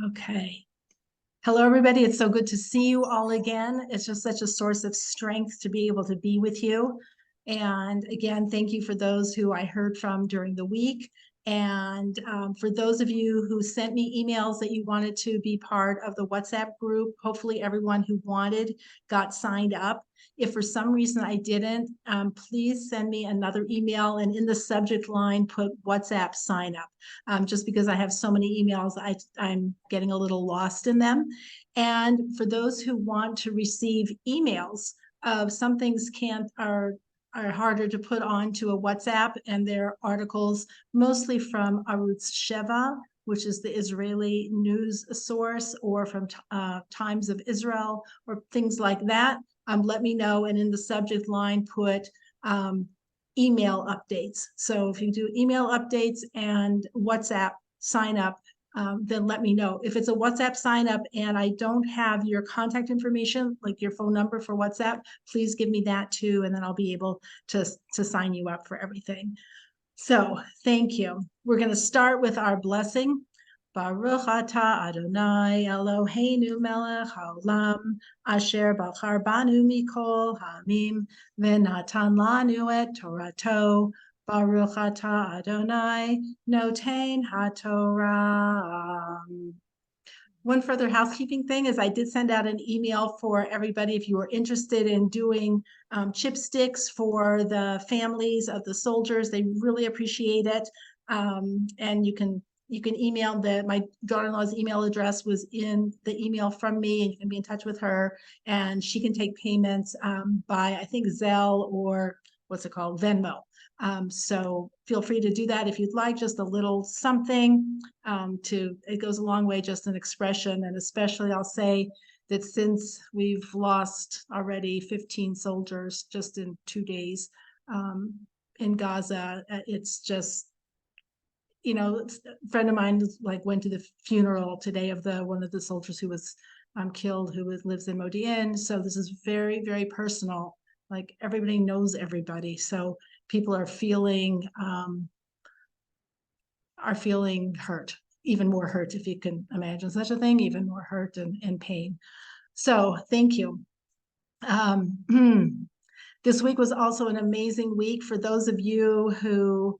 Okay. Hello, everybody. It's so good to see you all again. It's just such a source of strength to be able to be with you. And again, thank you for those who I heard from during the week. And for those of you who sent me emails that you wanted to be part of the WhatsApp group, hopefully everyone who wanted got signed up. If for some reason I didn't, please send me another email and in the subject line put WhatsApp sign up. Just because I have so many emails, I'm getting a little lost in them. And for those who want to receive emails of some things are harder to put onto a WhatsApp, and they're articles mostly from Arutz Sheva, which is the Israeli news source, or from Times of Israel, or things like that. Let me know, and in the subject line put email updates. So if you do email updates and WhatsApp sign up, then let me know. If it's a WhatsApp sign up and I don't have your contact information, like your phone number for WhatsApp, please give me that too, and then I'll be able to sign you up for everything. So thank you. We're going to start with our blessing. Baruch atah Adonai Eloheinu melech haolam asher bachar banu mikol ha'amim v'natan lanu et Torato. Baruch atah Adonai noten haTorah. One further housekeeping thing is I did send out an email for everybody if you were interested in doing chipsticks for the families of the soldiers. They really appreciate it. And you can email my daughter-in-law's email address was in the email from me, and you can be in touch with her, and she can take payments by, I think, Zelle or what's it called, Venmo. So feel free to do that if you'd like, just a little something it goes a long way, just an expression. And especially I'll say that since we've lost already 15 soldiers just in 2 days in Gaza, it's just, a friend of mine went to the funeral today of one of the soldiers who was killed, who lives in Modi'in. So this is very, very personal. Like everybody knows everybody. So people are feeling hurt, even more hurt, if you can imagine such a thing, even more hurt and pain. So thank you. This week was also an amazing week for those of you who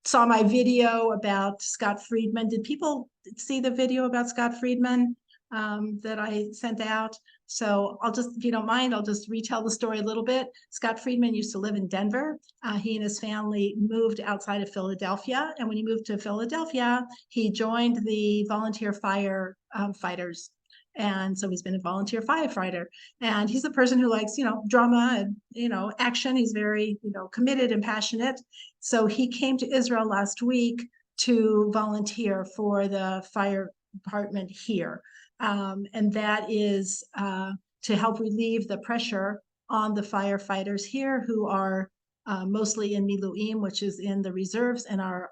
saw my video about Scott Friedman. Did people see the video about Scott Friedman that I sent out? So I'll just, if you don't mind, I'll just retell the story a little bit. Scott Friedman used to live in Denver. He and his family moved outside of Philadelphia. And when he moved to Philadelphia, he joined the volunteer firefighters. And so he's been a volunteer firefighter. And he's a person who likes, drama and, action. He's very, committed and passionate. So he came to Israel last week to volunteer for the fire department here. And that is to help relieve the pressure on the firefighters here, who are mostly in Miluim, which is in the reserves, and are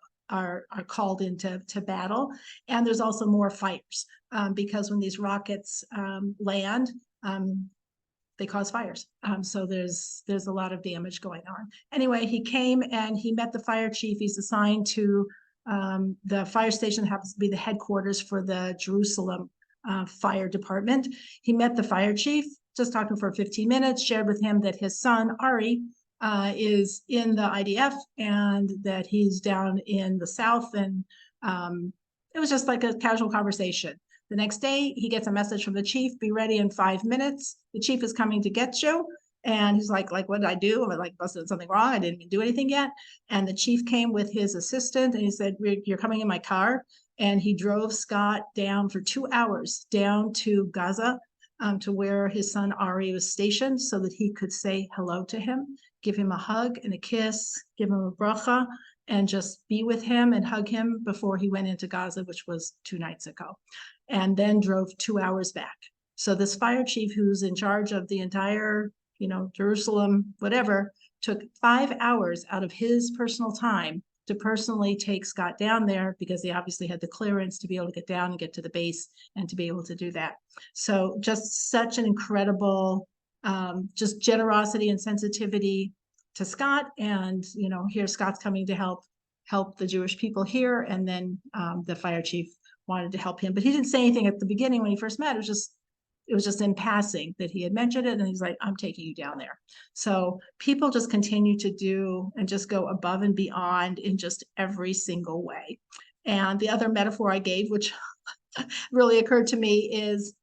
called into battle. And there's also more fires because when these rockets land, they cause fires. So there's a lot of damage going on. Anyway, he came and he met the fire chief. He's assigned to the fire station that happens to be the headquarters for the Jerusalem fire department. He met the fire chief, just talking for 15 minutes, shared with him that his son, Ari, is in the IDF and that he's down in the South. And it was just like a casual conversation. The next day, he gets a message from the chief, be ready in 5 minutes. The chief is coming to get you. And he's like, what did I do? I'm like, must have done something wrong. I didn't even do anything yet. And the chief came with his assistant and he said, you're coming in my car. And he drove Scott down for 2 hours down to Gaza, to where his son Ari was stationed, so that he could say hello to him, give him a hug and a kiss, give him a bracha, and just be with him and hug him before he went into Gaza, which was 2 nights ago, and then drove 2 hours back. So this fire chief, who's in charge of the entire, Jerusalem, whatever, took 5 hours out of his personal time to personally take Scott down there, because he obviously had the clearance to be able to get down and get to the base and to be able to do that. So just such an incredible, just generosity and sensitivity to Scott. And, here Scott's coming to help the Jewish people here. And then the fire chief wanted to help him, but he didn't say anything at the beginning when he first met. It was just in passing that he had mentioned it, and he's like, I'm taking you down there. So people just continue to do and just go above and beyond in just every single way. And the other metaphor I gave, which really occurred to me, is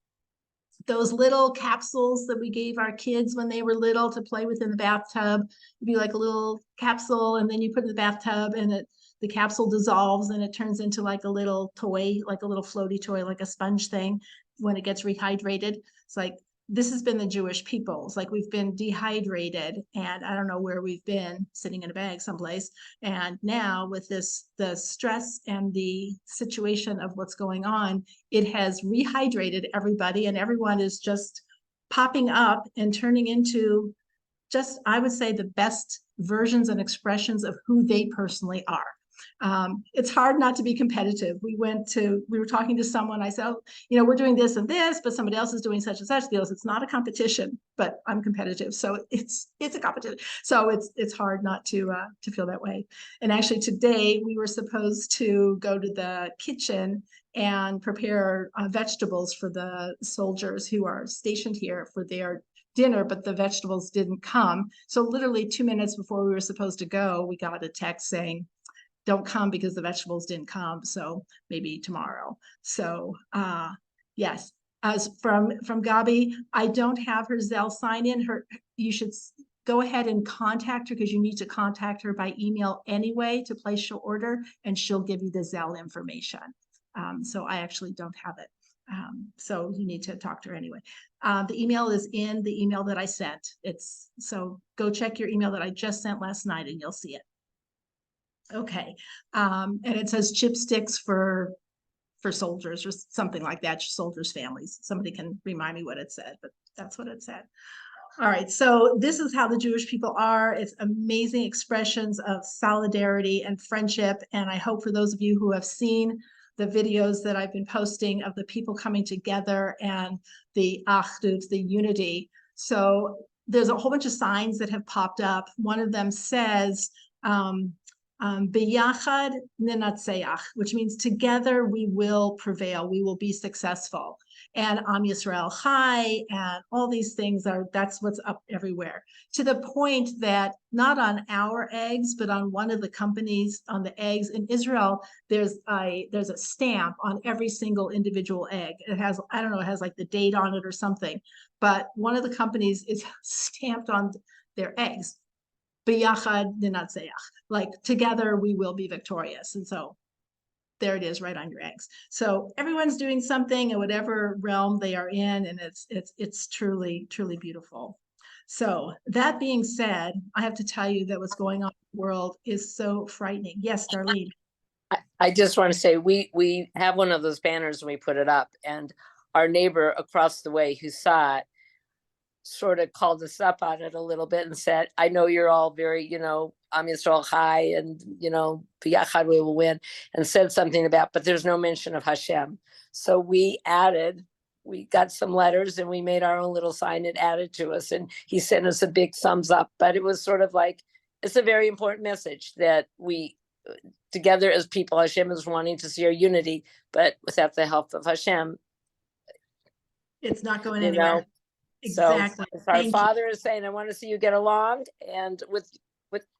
those little capsules that we gave our kids when they were little to play with in the bathtub. It'd be like a little capsule, and then you put it in the bathtub, and the capsule dissolves and it turns into like a little toy, like a little floaty toy, like a sponge thing when it gets rehydrated. It's like, this has been the Jewish people. It's like we've been dehydrated, and I don't know where we've been, sitting in a bag someplace. And now with the stress and the situation of what's going on, it has rehydrated everybody, and everyone is just popping up and turning into just, I would say, the best versions and expressions of who they personally are. It's hard not to be competitive. We were talking to someone. I said, oh, we're doing this and this, but somebody else is doing such and such deals. It's not a competition, but I'm competitive. So it's a competition. So it's hard not to feel that way. And actually today we were supposed to go to the kitchen and prepare vegetables for the soldiers who are stationed here for their dinner, but the vegetables didn't come. So literally 2 minutes before we were supposed to go, we got a text saying, don't come because the vegetables didn't come. So maybe tomorrow. So yes, as from Gabi, I don't have her Zelle sign in. You should go ahead and contact her, because you need to contact her by email anyway to place your order, and she'll give you the Zelle information. So I actually don't have it. So you need to talk to her anyway. The email is in the email that I sent. So go check your email that I just sent last night and you'll see it. Okay. And it says chipsticks for soldiers or something like that, soldiers' families. Somebody can remind me what it said, but that's what it said. All right. So this is how the Jewish people are. It's amazing expressions of solidarity and friendship. And I hope for those of you who have seen the videos that I've been posting of the people coming together and the achdut, the unity. So there's a whole bunch of signs that have popped up. One of them says, Biyachad ninatzeach, which means together we will prevail, we will be successful. And Am Yisrael Chai, and all these things that's what's up everywhere. To the point that not on our eggs, but on one of the companies, on the eggs in Israel, there's a stamp on every single individual egg. It has, I don't know, it has like the date on it or something, but one of the companies is stamped on their eggs. Biyachad ninatzeach, like together we will be victorious. And so there it is, right on your eggs. So everyone's doing something in whatever realm they are in, and it's truly, truly beautiful. So that being said, I have to tell you that what's going on in the world is so frightening. Yes, Darlene. I just want to say we have one of those banners and we put it up, and our neighbor across the way who saw it sort of called us up on it a little bit and said, I know you're all very, Am Yisrael Chai, and, B'yachad we will win, and said something about, but there's no mention of Hashem. So we got some letters and we made our own little sign and added to us. And he sent us a big thumbs up, but it was sort of like, it's a very important message that we together as people, Hashem is wanting to see our unity, but without the help of Hashem, it's not going anywhere. Exactly. So our Father is saying, I want to see you get along, and with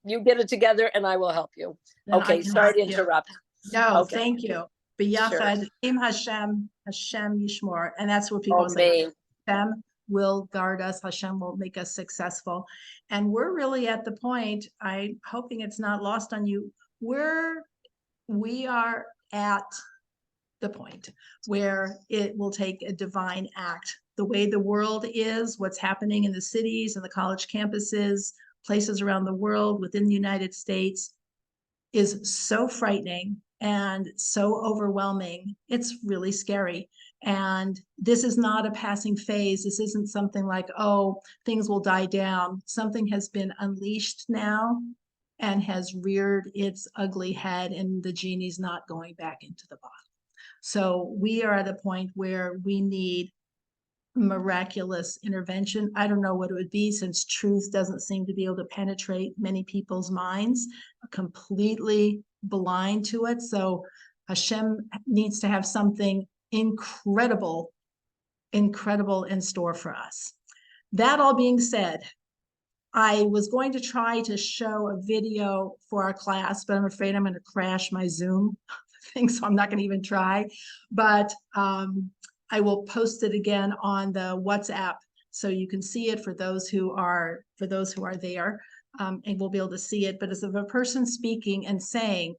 you get it together, and I will help you. Then okay, sorry to interrupt. No, okay. Thank you. B'yachad im Hashem yishmor, and that's what people say. Hashem will guard us. Hashem will make us successful, and we're really at the point. I'm hoping it's not lost on you. We are at the point where it will take a divine act. The way the world is, what's happening in the cities and the college campuses, places around the world, within the United States, is so frightening and so overwhelming. It's really scary. And this is not a passing phase. This isn't something like, oh, things will die down. Something has been unleashed now and has reared its ugly head, and the genie's not going back into the bottle. So we are at a point where we need miraculous intervention. I don't know what it would be, since truth doesn't seem to be able to penetrate many people's minds, completely blind to it. So Hashem needs to have something incredible in store for us. That all being said, I was going to try to show a video for our class, but I'm afraid I'm going to crash my Zoom thing, so I'm not going to even try. But I will post it again on the WhatsApp so you can see it for those who are there, and we'll be able to see it. But as of a person speaking and saying,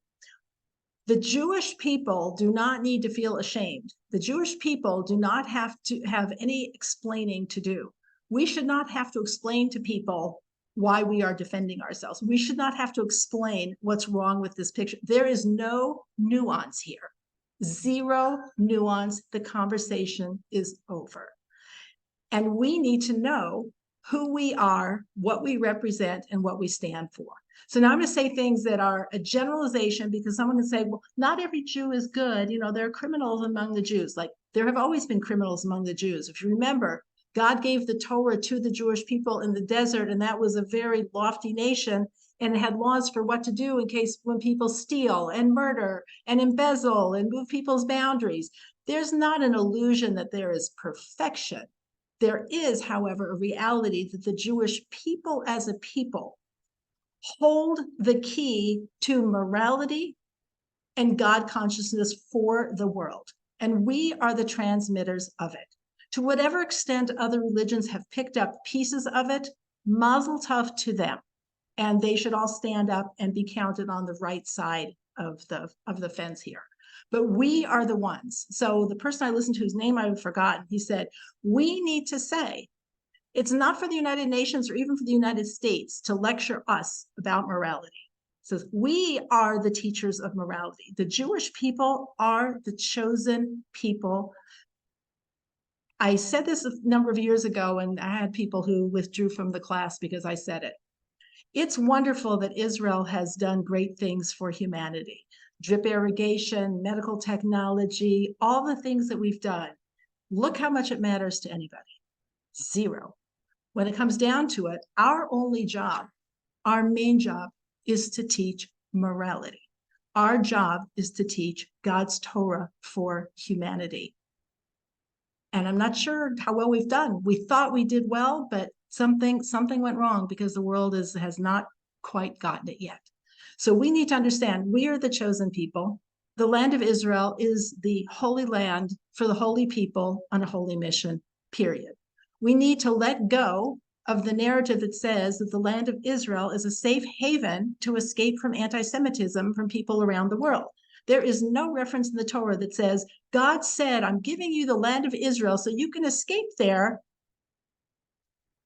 the Jewish people do not need to feel ashamed. The Jewish people do not have to have any explaining to do. We should not have to explain to people why we are defending ourselves. We should not have to explain what's wrong with this picture. There is no nuance here. Zero nuance. The conversation is over. And we need to know who we are, what we represent, and what we stand for. So now I'm going to say things that are a generalization, because someone can say, well, not every Jew is good. You know, there are criminals among the Jews. Like, there have always been criminals among the Jews. If you remember, God gave the Torah to the Jewish people in the desert, and that was a very lofty nation, and it had laws for what to do in case when people steal and murder and embezzle and move people's boundaries. There's not an illusion that there is perfection. There is, however, a reality that the Jewish people as a people hold the key to morality and God consciousness for the world. And we are the transmitters of it. To whatever extent other religions have picked up pieces of it, mazel tov to them. And they should all stand up and be counted on the right side of the fence here. But we are the ones. So the person I listened to, whose name I've forgotten, he said, we need to say, it's not for the United Nations or even for the United States to lecture us about morality. It says, we are the teachers of morality. The Jewish people are the chosen people. I said this a number of years ago, and I had people who withdrew from the class because I said it. It's wonderful that Israel has done great things for humanity. Drip irrigation, medical technology, all the things that we've done. Look how much it matters to anybody. Zero. When it comes down to it, our only job, our main job, is to teach morality. Our job is to teach God's Torah for humanity. And I'm not sure how well we've done. We thought we did well, but something went wrong because the world has not quite gotten it yet. So we need to understand we are the chosen people. The land of Israel is the holy land for the holy people on a holy mission, period. We need to let go of the narrative that says that the land of Israel is a safe haven to escape from anti-Semitism from people around the world. There is no reference in the Torah that says, God said, I'm giving you the land of Israel so you can escape there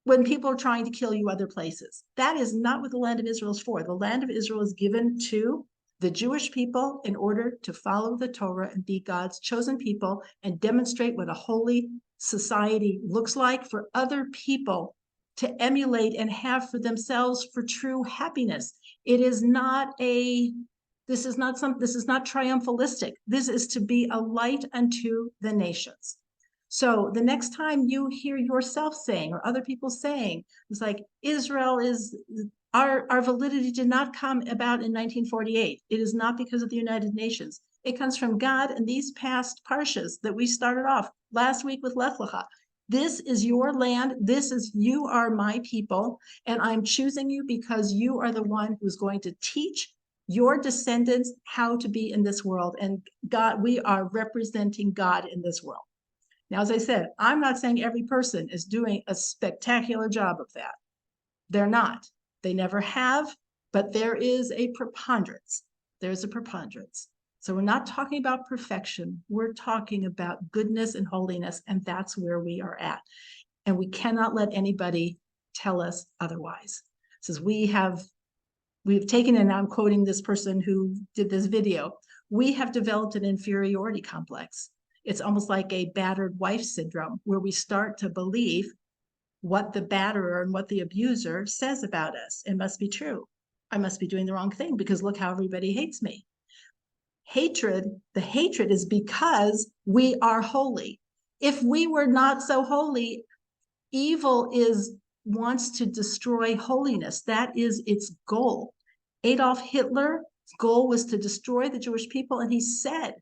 when people are trying to kill you other places. That is not what the land of Israel is for. The land of Israel is given to the Jewish people in order to follow the Torah and be God's chosen people and demonstrate what a holy society looks like for other people to emulate and have for themselves for true happiness. It is not this is not triumphalistic. This is to be a light unto the nations. So the next time you hear yourself saying or other people saying, it's like Israel is, our validity did not come about in 1948. It is not because of the United Nations. It comes from God and these past parshas that we started off last week with Lech Lecha. This is your land. You are my people. And I'm choosing you because you are the one who's going to teach your descendants how to be in this world. And God, we are representing God in this world. Now, as I said, I'm not saying every person is doing a spectacular job of that. They're not. They never have, but there is a preponderance. There's a preponderance. So we're not talking about perfection. We're talking about goodness and holiness, and that's where we are at. And we cannot let anybody tell us otherwise. It says we've taken, and I'm quoting this person who did this video, we have developed an inferiority complex. It's almost like a battered wife syndrome, where we start to believe what the batterer and what the abuser says about us. It must be true. I must be doing the wrong thing because look how everybody hates me. The hatred is because we are holy. If we were not so holy, evil wants to destroy holiness. That is its goal. Adolf Hitler goal was to destroy the Jewish people. And he said,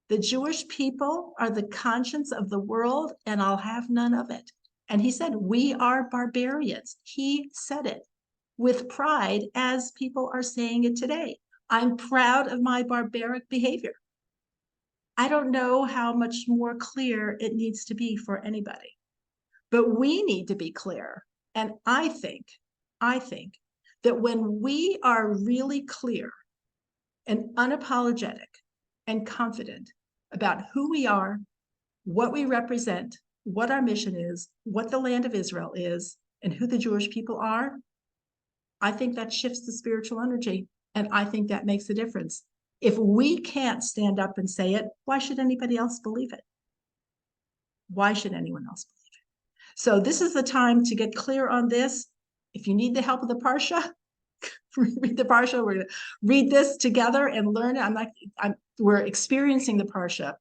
the Jewish people are the conscience of the world, and I'll have none of it. And he said, we are barbarians. He said it with pride, as people are saying it today. I'm proud of my barbaric behavior. I don't know how much more clear it needs to be for anybody, but we need to be clear. And I think that when we are really clear and unapologetic and confident about who we are, what we represent, what our mission is, what the land of Israel is, and who the Jewish people are, I think that shifts the spiritual energy. And I think that makes a difference. If we can't stand up and say it, why should anybody else believe it? Why should anyone else believe it? So this is the time to get clear on this. If you need the help of the parsha, read the parsha. We're going to read this together and learn it. We're experiencing the parsha.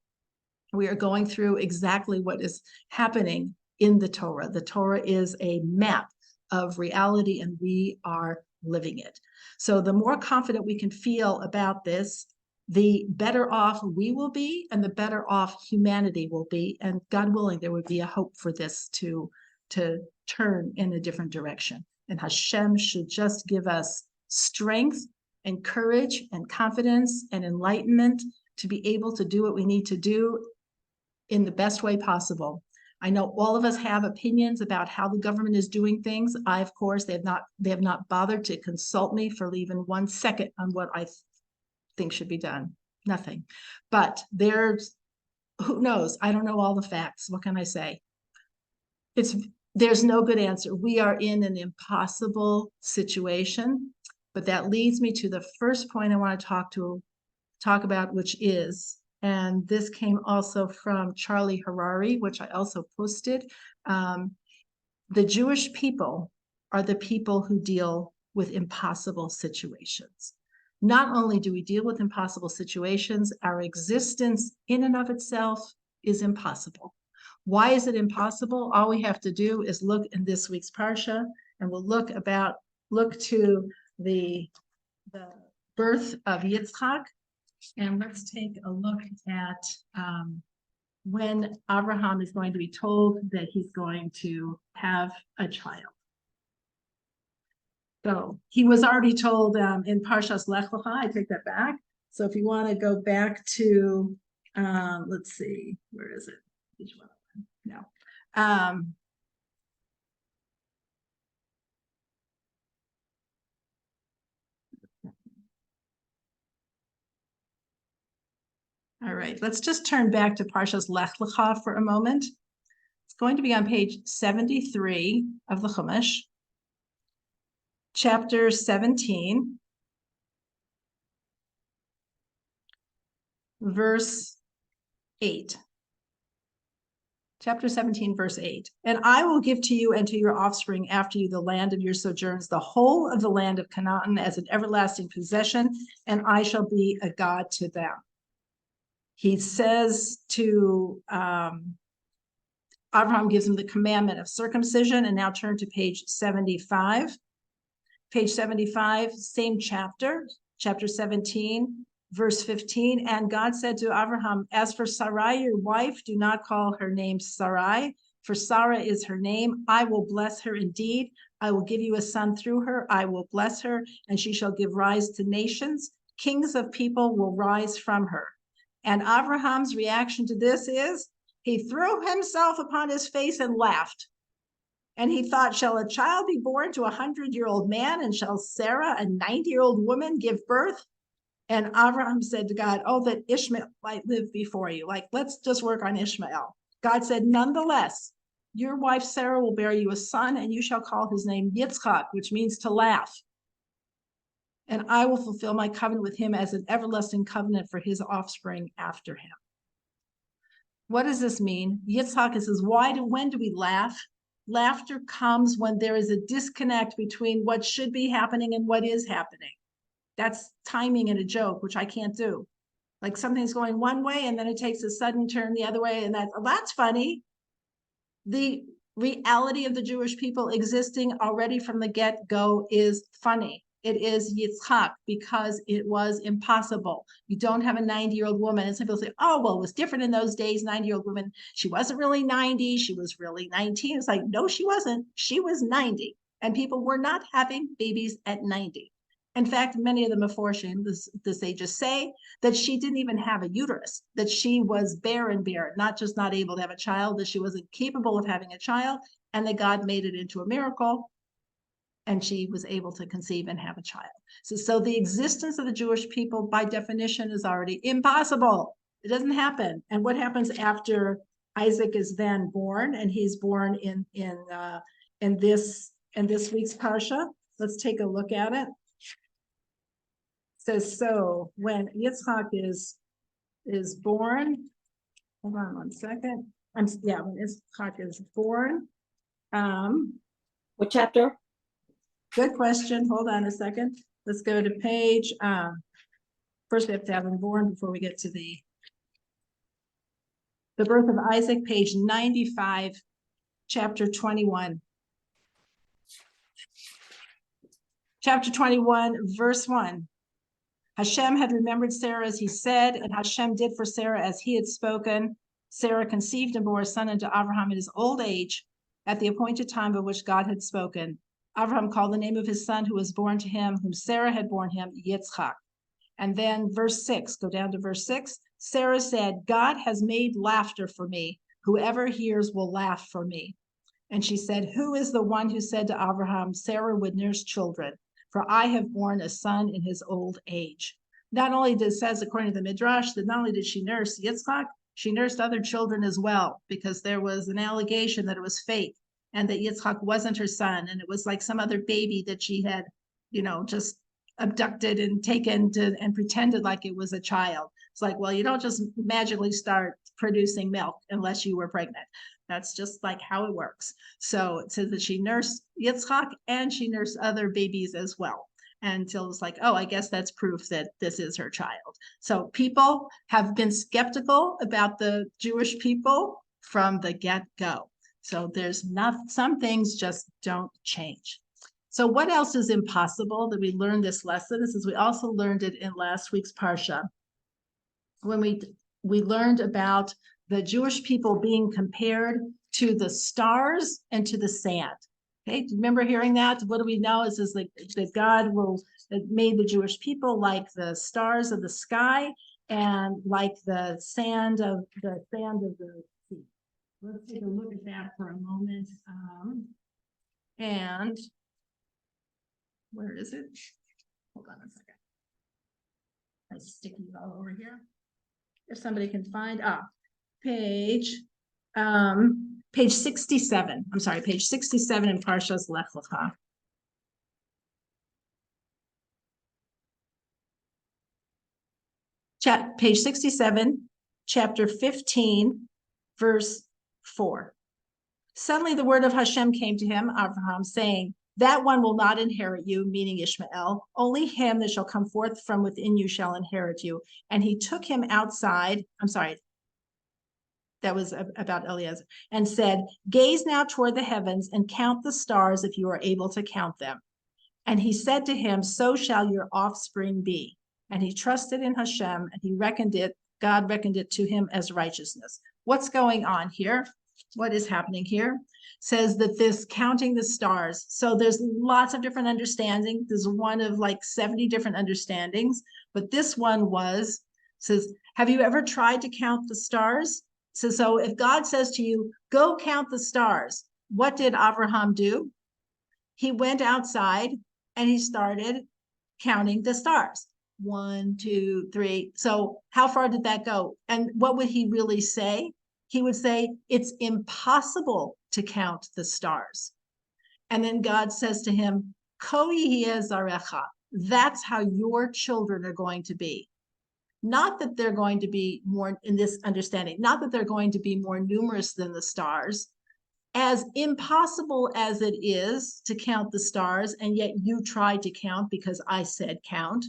We are going through exactly what is happening in the Torah. The Torah is a map of reality, and we are living it. So the more confident we can feel about this, the better off we will be, and the better off humanity will be. And God willing, there would be a hope for this to turn in a different direction. And Hashem should just give us strength and courage and confidence and enlightenment to be able to do what we need to do in the best way possible. I know all of us have opinions about how the government is doing things. Of course, they have not bothered to consult me for even 1 second on what I think should be done. Nothing. But who knows? I don't know all the facts. What can I say? There's no good answer. We are in an impossible situation, but that leads me to the first point I want to talk about, which is, and this came also from Charlie Harari, which I also posted. The Jewish people are the people who deal with impossible situations. Not only do we deal with impossible situations, our existence in and of itself is impossible. Why is it impossible? All we have to do is look in this week's parsha, and we'll look to the birth of Yitzchak. And let's take a look at when Abraham is going to be told that he's going to have a child. So he was already told in Parshas Lech Lecha. I take that back. So if you want to go back to, let's see, where is it? Each one of them. No. All right, let's just turn back to Parshas Lech Lecha for a moment. It's going to be on page 73 of the Chumash, chapter 17, verse 8. Chapter 17, verse 8. And I will give to you and to your offspring after you the land of your sojourns, the whole of the land of Canaan as an everlasting possession, and I shall be a God to them. He says to Abraham, gives him the commandment of circumcision. And now turn to page 75. Page 75, same chapter, chapter 17, verse 15. And God said to Abraham, as for Sarai, your wife, do not call her name Sarai, for Sarah is her name. I will bless her indeed. I will give you a son through her. I will bless her, and she shall give rise to nations. Kings of people will rise from her. And Abraham's reaction to this is, he threw himself upon his face and laughed. And he thought, shall a child be born to a 100-year-old man, and shall Sarah, a 90-year-old woman, give birth? And Abraham said to God, oh, that Ishmael might live before you. Like, let's just work on Ishmael. God said, nonetheless, your wife Sarah will bear you a son, and you shall call his name Yitzchak, which means to laugh. And I will fulfill my covenant with him as an everlasting covenant for his offspring after him. What does this mean? Yitzchak says, when do we laugh? Laughter comes when there is a disconnect between what should be happening and what is happening. That's timing in a joke, which I can't do. Like something's going one way and then it takes a sudden turn the other way, and that's funny. The reality of the Jewish people existing already from the get-go is funny. It is Yitzchak because it was impossible. You don't have a 90-year-old woman. And some people say, oh, well, it was different in those days. 90-year-old woman, she wasn't really 90. She was really 19. It's like, no, she wasn't. She was 90. And people were not having babies at 90. In fact, many of them abortion, the sages say that she didn't even have a uterus, that she was barren, not just not able to have a child, that she wasn't capable of having a child, and that God made it into a miracle, and she was able to conceive and have a child. So the existence of the Jewish people, by definition, is already impossible. It doesn't happen. And what happens after Isaac is then born, and he's born in this week's parsha? Let's take a look at it. Says, so when Yitzchak is born, hold on one second. When Yitzchak is born. What chapter? Good question. Hold on a second. Let's go to page. First, we have to have him born before we get to the birth of Isaac, page 95, chapter 21. Chapter 21, verse 1. Hashem had remembered Sarah as he said, and Hashem did for Sarah as he had spoken. Sarah conceived and bore a son unto Abraham in his old age, at the appointed time of which God had spoken. Abraham called the name of his son who was born to him, whom Sarah had borne him, Yitzchak. And then verse 6, go down to verse 6. Sarah said, God has made laughter for me. Whoever hears will laugh for me. And she said, who is the one who said to Abraham, Sarah would nurse children? For I have borne a son in his old age. Not only says, according to the Midrash, that not only did she nurse Yitzchak, she nursed other children as well, because there was an allegation that it was fake and that Yitzchak wasn't her son. And it was like some other baby that she had, just abducted and taken to and pretended like it was a child. It's like, well, you don't just magically start producing milk unless you were pregnant. That's just like how it works. So it says that she nursed Yitzchak and she nursed other babies as well. Until it's like, oh, I guess that's proof that this is her child. So people have been skeptical about the Jewish people from the get-go. So there's not, some things just don't change. So what else is impossible that we learned this lesson? This is, we also learned it in last week's parsha, when we learned about the Jewish people being compared to the stars and to the sand. Okay, do you remember hearing that? What do we know? Is like that God made the Jewish people like the stars of the sky and like the sand of the sea. Let's take a look at that for a moment. And where is it? Hold on a second. I'm sticking it all over here. If somebody can find page 67. I'm sorry, page 67 in Parsha's Lech Lecha. Page 67, chapter 15, verse 4. Suddenly the word of Hashem came to him, Abraham, saying, that one will not inherit you, meaning Ishmael. Only him that shall come forth from within you shall inherit you. And he took him outside. I'm sorry. That was about Eliezer. And said, gaze now toward the heavens and count the stars if you are able to count them. And he said to him, so shall your offspring be. And he trusted in Hashem, and he reckoned it, God reckoned it to him as righteousness. What's going on here? What is happening here? Says that this counting the stars. So there's lots of different understanding. There's one of like 70 different understandings, but this one says, have you ever tried to count the stars? So if God says to you, go count the stars, what did Abraham do? He went outside and he started counting the stars. 1, 2, 3. So how far did that go? And what would he really say? He would say, it's impossible to count the stars. And then God says to him, Ko yiheh zarecha. That's how your children are going to be. Not that they're going to be more, in this understanding, not that they're going to be more numerous than the stars. As impossible as it is to count the stars, and yet you tried to count because I said count,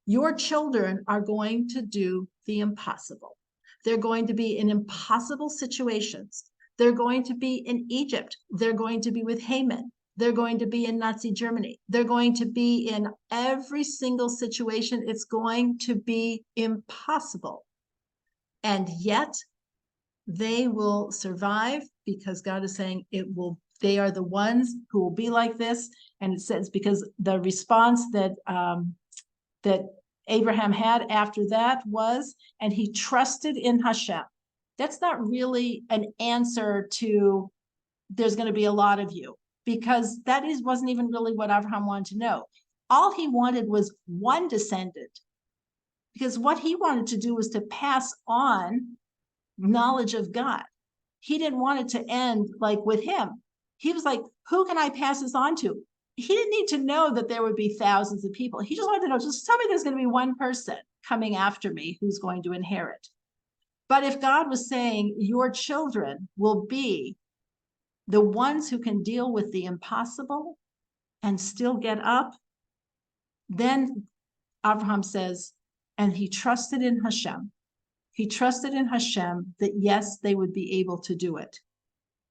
your children are going to do the impossible. They're going to be in impossible situations. They're going to be in Egypt. They're going to be with Haman. They're going to be in Nazi Germany. They're going to be in every single situation. It's going to be impossible. And yet they will survive because God is saying they are the ones who will be like this. And it says, because the response that Abraham had after that was, and he trusted in Hashem. That's not really an answer to, there's going to be a lot of you, because wasn't even really what Abraham wanted to know. All he wanted was one descendant, because what he wanted to do was to pass on knowledge of God. He didn't want it to end like with him. He was like, who can I pass this on to? He didn't need to know that there would be thousands of people. He just wanted to know, just tell me there's going to be one person coming after me who's going to inherit. But if God was saying your children will be the ones who can deal with the impossible and still get up, then Abraham says, and he trusted in Hashem. He trusted in Hashem that yes, they would be able to do it.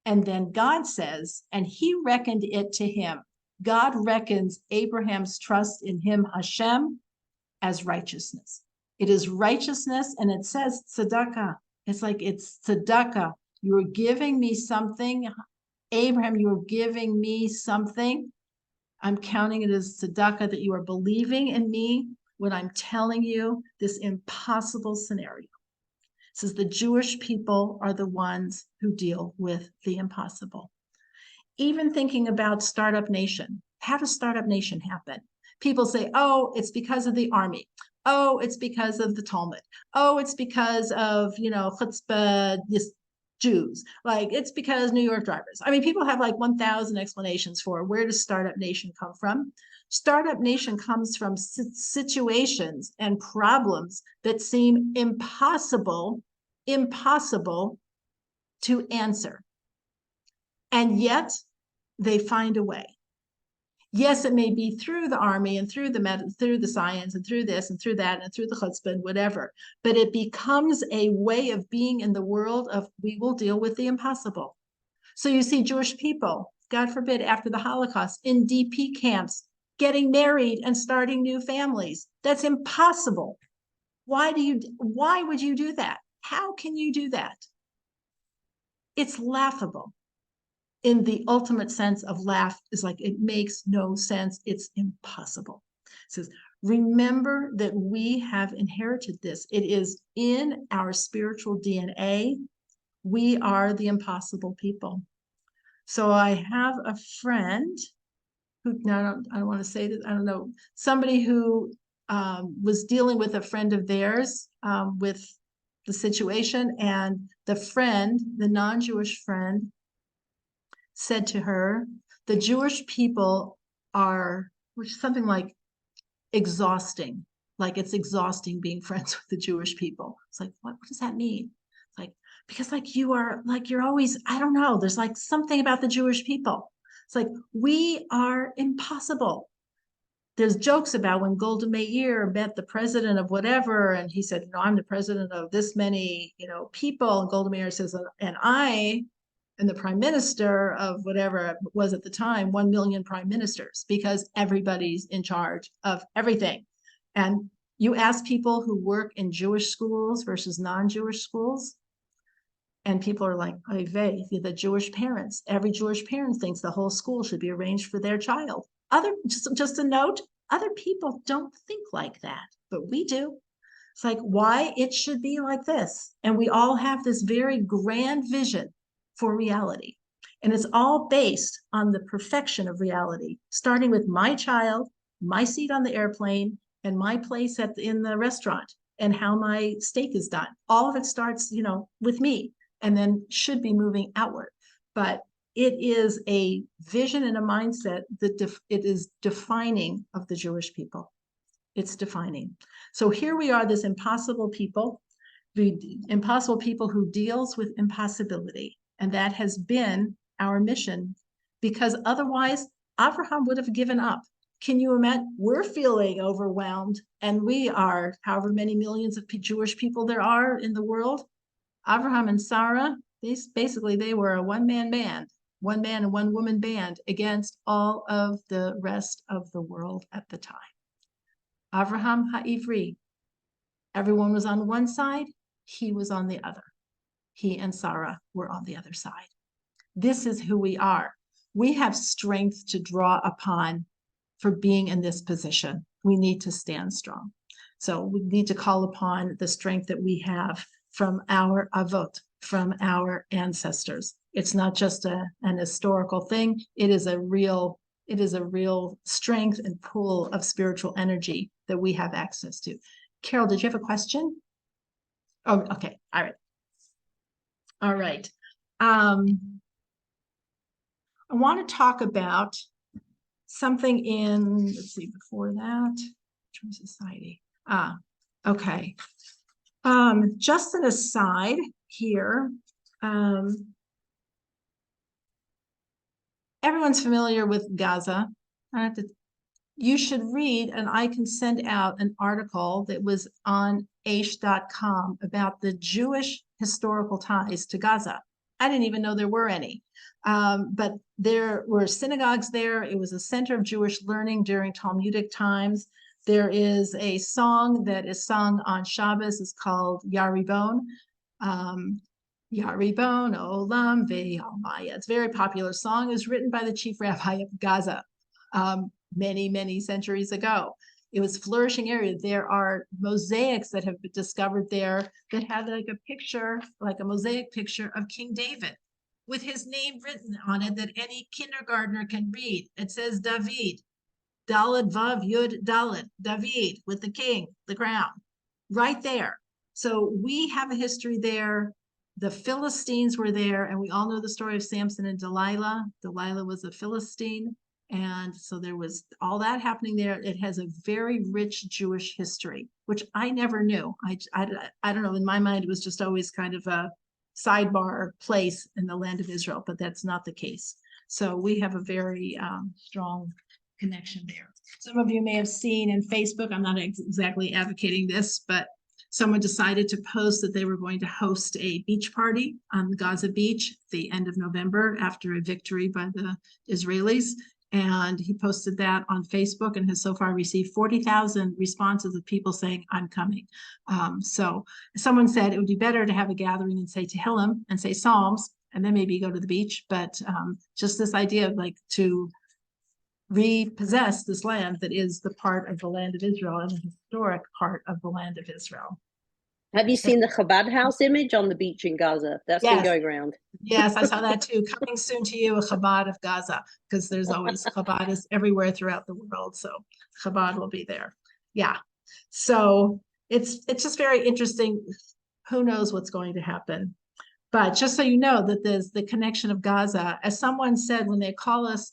And then God says, and he reckoned it to him. God reckons Abraham's trust in him, Hashem, as righteousness. It is righteousness, and it says tzedakah. It's like it's tzedakah. You are giving me something. Abraham, you are giving me something. I'm counting it as tzedakah, that you are believing in me when I'm telling you this impossible scenario. It says the Jewish people are the ones who deal with the impossible. Even thinking about Startup Nation, how does Startup Nation happen? People say, oh, it's because of the army. Oh, it's because of the Talmud. Oh, it's because of, chutzpah, Jews. Like, it's because New York drivers. I mean, people have like 1,000 explanations for where does Startup Nation come from. Startup Nation comes from situations and problems that seem impossible to answer. And yet they find a way. Yes, it may be through the army and through the science and through this and through that and through the chutzpah and whatever, but it becomes a way of being in the world of we will deal with the impossible. So you see Jewish people, God forbid, after the Holocaust, in DP camps, getting married and starting new families. That's impossible. Why would you do that? How can you do that? It's laughable. In the ultimate sense of laugh, is like, it makes no sense. It's impossible. It says, remember that we have inherited this. It is in our spiritual DNA. We are the impossible people. So I have a friend who, now I don't want to say that, I don't know, somebody who was dealing with a friend of theirs with the situation, and the friend, the non-Jewish friend, said to her, the Jewish people are, which is something like exhausting. Like, it's exhausting being friends with the Jewish people. It's like, what does that mean? It's like, because like you're always, I don't know, there's like something about the Jewish people. It's like, we are impossible. There's jokes about when Golda Meir met the president of whatever, and he said, I'm the president of this many, people. And Golda Meir says, and I am the prime minister of whatever it was at the time, 1 million prime ministers, because everybody's in charge of everything. And you ask people who work in Jewish schools versus non-Jewish schools, and people are like, the Jewish parents, every Jewish parent thinks the whole school should be arranged for their child. Just a note, other people don't think like that, but we do. It's like, why it should be like this. And we all have this very grand vision for reality. And it's all based on the perfection of reality, starting with my child, my seat on the airplane, and my place in the restaurant, and how my steak is done. All of it starts, with me, and then should be moving outward. But it is a vision and a mindset that it is defining of the Jewish people. It's defining. So here we are, this impossible people, the impossible people who deals with impossibility. And that has been our mission, because otherwise Abraham would have given up. Can you imagine? We're feeling overwhelmed, and we are however many millions of Jewish people there are in the world. Abraham and Sarah, they were a one-man band. one man and one woman band against all of the rest of the world at the time. Avraham Ha'ivri, everyone was on one side, he was on the other. He and Sarah were on the other side. This is who we are. We have strength to draw upon for being in this position. We need to stand strong. So we need to call upon the strength that we have from our avot, from our ancestors. It's not just an historical thing. It is a real strength and pool of spiritual energy that we have access to. Carol, did you have a question? Oh, okay. All right. All right. I want to talk about something in, let's see, before that, society. Okay. Just an aside here. Everyone's familiar with Gaza. You should read, and I can send out an article that was on aish.com about the Jewish historical ties to Gaza. I didn't even know there were any. But there were synagogues there. It was a center of Jewish learning during Talmudic times. There is a song that is sung on Shabbos. It's called Yaribon. Yaribon Olam Ve'almaya. It's a very popular song. It was written by the chief rabbi of Gaza many, many centuries ago. It was a flourishing area. There are mosaics that have been discovered there that have like a picture, like a mosaic picture of King David with his name written on it that any kindergartner can read. It says David, Daled Vav Yud Daled, David with the king, the crown, right there. So we have a history there. The Philistines were there, and we all know the story of Samson and Delilah. Delilah was a Philistine. And so there was all that happening there. It has a very rich Jewish history, which I never knew. I don't know. In my mind, it was just always kind of a sidebar place in the land of Israel, but that's not the case. So we have a very strong connection there. Some of you may have seen in Facebook, I'm not exactly advocating this, but someone decided to post that they were going to host a beach party on Gaza Beach at the end of November after a victory by the Israelis. And he posted that on Facebook and has so far received 40,000 responses of people saying, I'm coming. So someone said it would be better to have a gathering and say Tehillim and say Psalms, and then maybe go to the beach. But just this idea of like to repossess this land that is the part of the land of Israel and the historic part of the land of Israel. Have you seen the Chabad house image on the beach in Gaza? That's been going around. Yes, I saw that too. Coming soon to you, a Chabad of Gaza, because there's always Chabad is everywhere throughout the world. So Chabad will be there. Yeah. So it's just very interesting. Who knows what's going to happen? But just so you know that there's the connection of Gaza, as someone said when they call us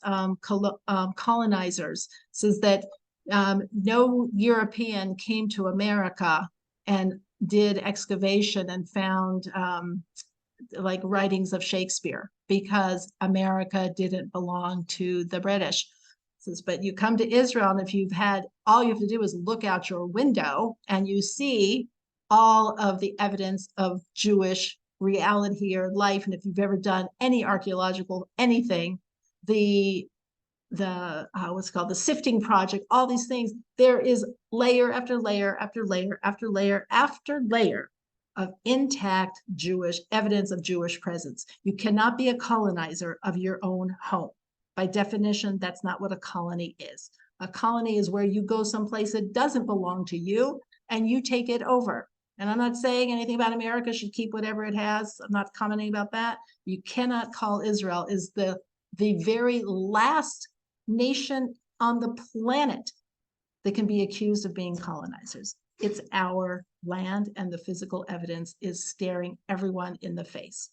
colonizers, says that no European came to America and did excavation and found like writings of Shakespeare because America didn't belong to the British. Says, but you come to Israel, and if you've had, all you have to do is look out your window and you see all of the evidence of Jewish reality or life. And if you've ever done any archaeological anything, what's called the sifting project, all these things, there is layer after layer after layer after layer after layer of intact Jewish evidence of Jewish presence. You cannot be a colonizer of your own home. By definition, that's not what a colony is. A colony is where you go someplace that doesn't belong to you and you take it over. And I'm not saying anything about America should keep whatever it has. I'm not commenting about that. You cannot call Israel is the very last nation on the planet that can be accused of being colonizers. It's our land, and the physical evidence is staring everyone in the face.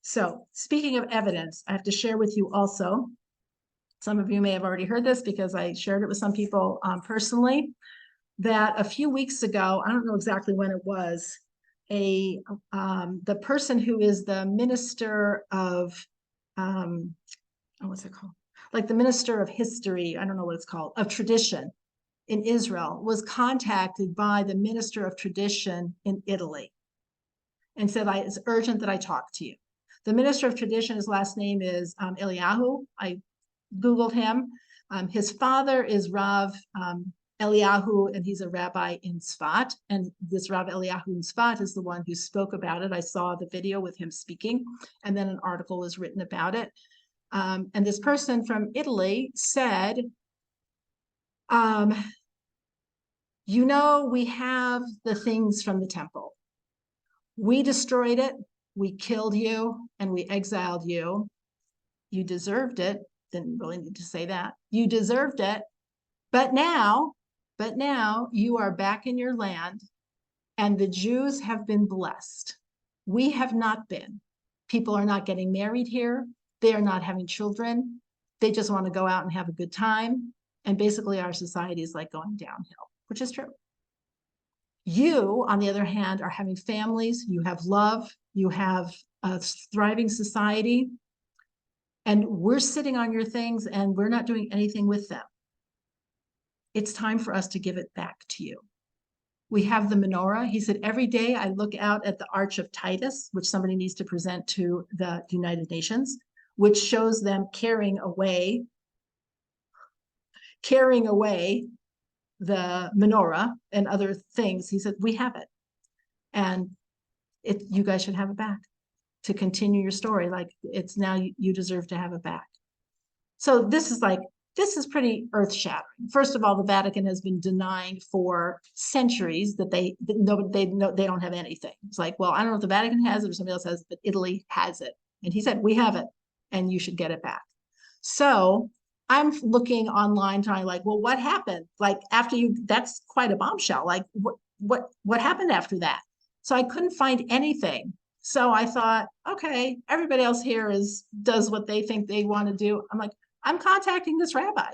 So speaking of evidence, I have to share with you also, some of you may have already heard this because I shared it with some people personally, that a few weeks ago, I don't know exactly when it was, the person who is the minister of, what's it called? Like the minister of history, I don't know what it's called, of tradition in Israel, was contacted by the minister of tradition in Italy and said, it's urgent that I talk to you. The minister of tradition, his last name is Eliyahu. I Googled him. His father is Rav Eliyahu, and he's a rabbi in Tzfat. And this Rav Eliyahu in Tzfat is the one who spoke about it. I saw the video with him speaking, and then an article was written about it. And this person from Italy said, you know, we have the things from the temple. We destroyed it, we killed you, and we exiled you. You deserved it. Didn't really need to say that. You deserved it. But now you are back in your land, and the Jews have been blessed. We have not been. People are not getting married here. They are not having children. They just want to go out and have a good time. And basically our society is like going downhill, which is true. You, on the other hand, are having families. You have love. You have a thriving society. And we're sitting on your things and we're not doing anything with them. It's time for us to give it back to you. We have the menorah. He said, every day I look out at the Arch of Titus, which somebody needs to present to the United Nations, which shows them carrying away the menorah and other things. He said, we have it. And you guys should have it back to continue your story. Like, it's now you deserve to have it back. So this is pretty earth-shattering. First of all, the Vatican has been denying for centuries that they don't have anything. It's like, well, I don't know if the Vatican has it or somebody else has it, but Italy has it. And he said, we have it, and you should get it back. So I'm looking online, trying like, well, what happened? Like after that's quite a bombshell. Like what happened after that? So I couldn't find anything. So I thought, okay, everybody else here does what they think they want to do. I'm like, I'm contacting this rabbi.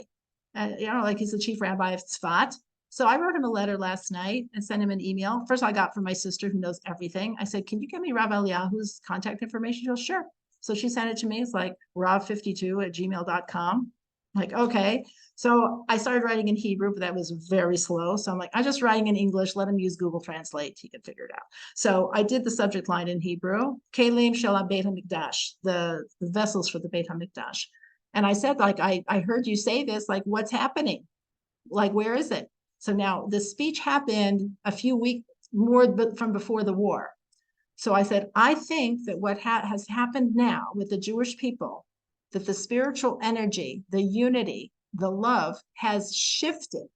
Like he's the chief rabbi of Tzfat. So I wrote him a letter last night and sent him an email. First I got from my sister who knows everything. I said, can you give me Rav Eliyahu's contact information? She goes, sure. So she sent it to me. It's like rav52@gmail.com. Like, okay. So I started writing in Hebrew, but that was very slow. So I'm like, I'm just writing in English. Let him use Google Translate. He can figure it out. So I did the subject line in Hebrew, Kelim Shel Beit HaMikdash, the vessels for the Beit HaMikdash. And I said, like, I heard you say this, like, what's happening? Like, where is it? So now the speech happened a few weeks more from before the war. So I said, I think that what has happened now with the Jewish people, that the spiritual energy, the unity, the love has shifted.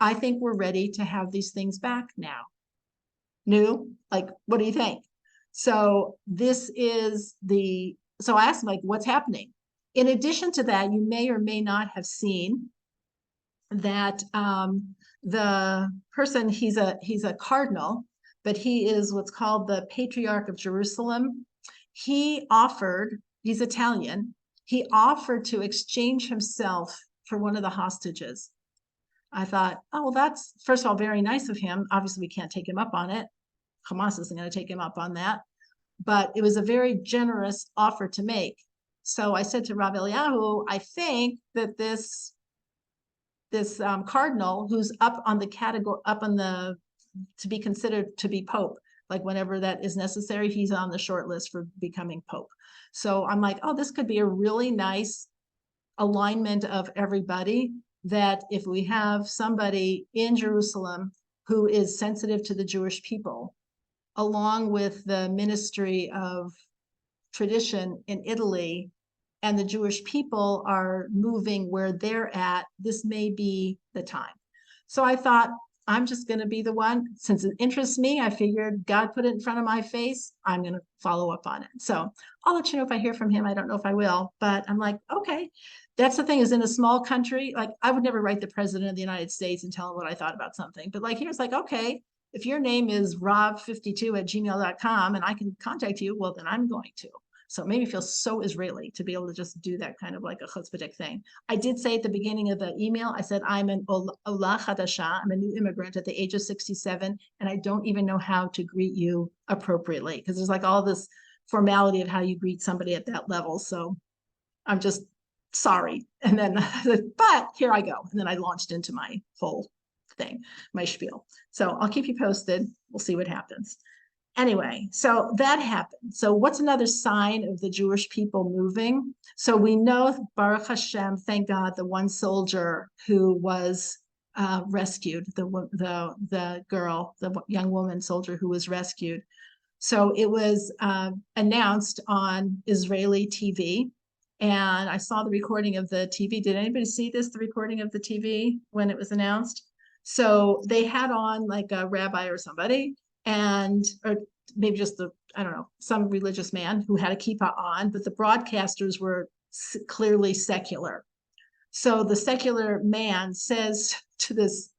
I think we're ready to have these things back now. New? Like, what do you think? So so I asked him, like, what's happening? In addition to that, you may or may not have seen that the person, he's a cardinal, but he is what's called the Patriarch of Jerusalem. He's Italian. He offered to exchange himself for one of the hostages. I thought, oh, well, that's, first of all, very nice of him. Obviously, we can't take him up on it. Hamas isn't going to take him up on that. But it was a very generous offer to make. So I said to Rav Eliyahu, I think that this cardinal who's up on the category, to be considered to be Pope, like whenever that is necessary, he's on the short list for becoming Pope. So I'm like, oh, this could be a really nice alignment of everybody, that if we have somebody in Jerusalem who is sensitive to the Jewish people, along with the Ministry of Tradition in Italy, and the Jewish people are moving where they're at, this may be the time. So I thought, I'm just going to be the one. Since it interests me, I figured God put it in front of my face. I'm going to follow up on it. So I'll let you know if I hear from him. I don't know if I will, but I'm like, okay. That's the thing, is in a small country, like I would never write the president of the United States and tell him what I thought about something. But like here's like, okay, if your name is rob52@gmail.com and I can contact you, well, then I'm going to. So it made me feel so Israeli to be able to just do that kind of like a chutzpahdik thing. I did say at the beginning of the email, I said, I'm an Ola Chadasha, I'm a new immigrant at the age of 67, and I don't even know how to greet you appropriately, because there's like all this formality of how you greet somebody at that level. So I'm just sorry. And then, but here I go. And then I launched into my whole thing, my spiel. So I'll keep you posted. We'll see what happens. Anyway, so that happened. So what's another sign of the Jewish people moving? So we know, Baruch Hashem, thank God, the one soldier who was rescued, the girl, the young woman soldier who was rescued. So it was announced on Israeli TV. And I saw the recording of the TV. Did anybody see this, the recording of the TV when it was announced? So they had on like a rabbi or somebody, or maybe just I don't know, some religious man who had a kippah on, but the broadcasters were clearly secular. So the secular man says to this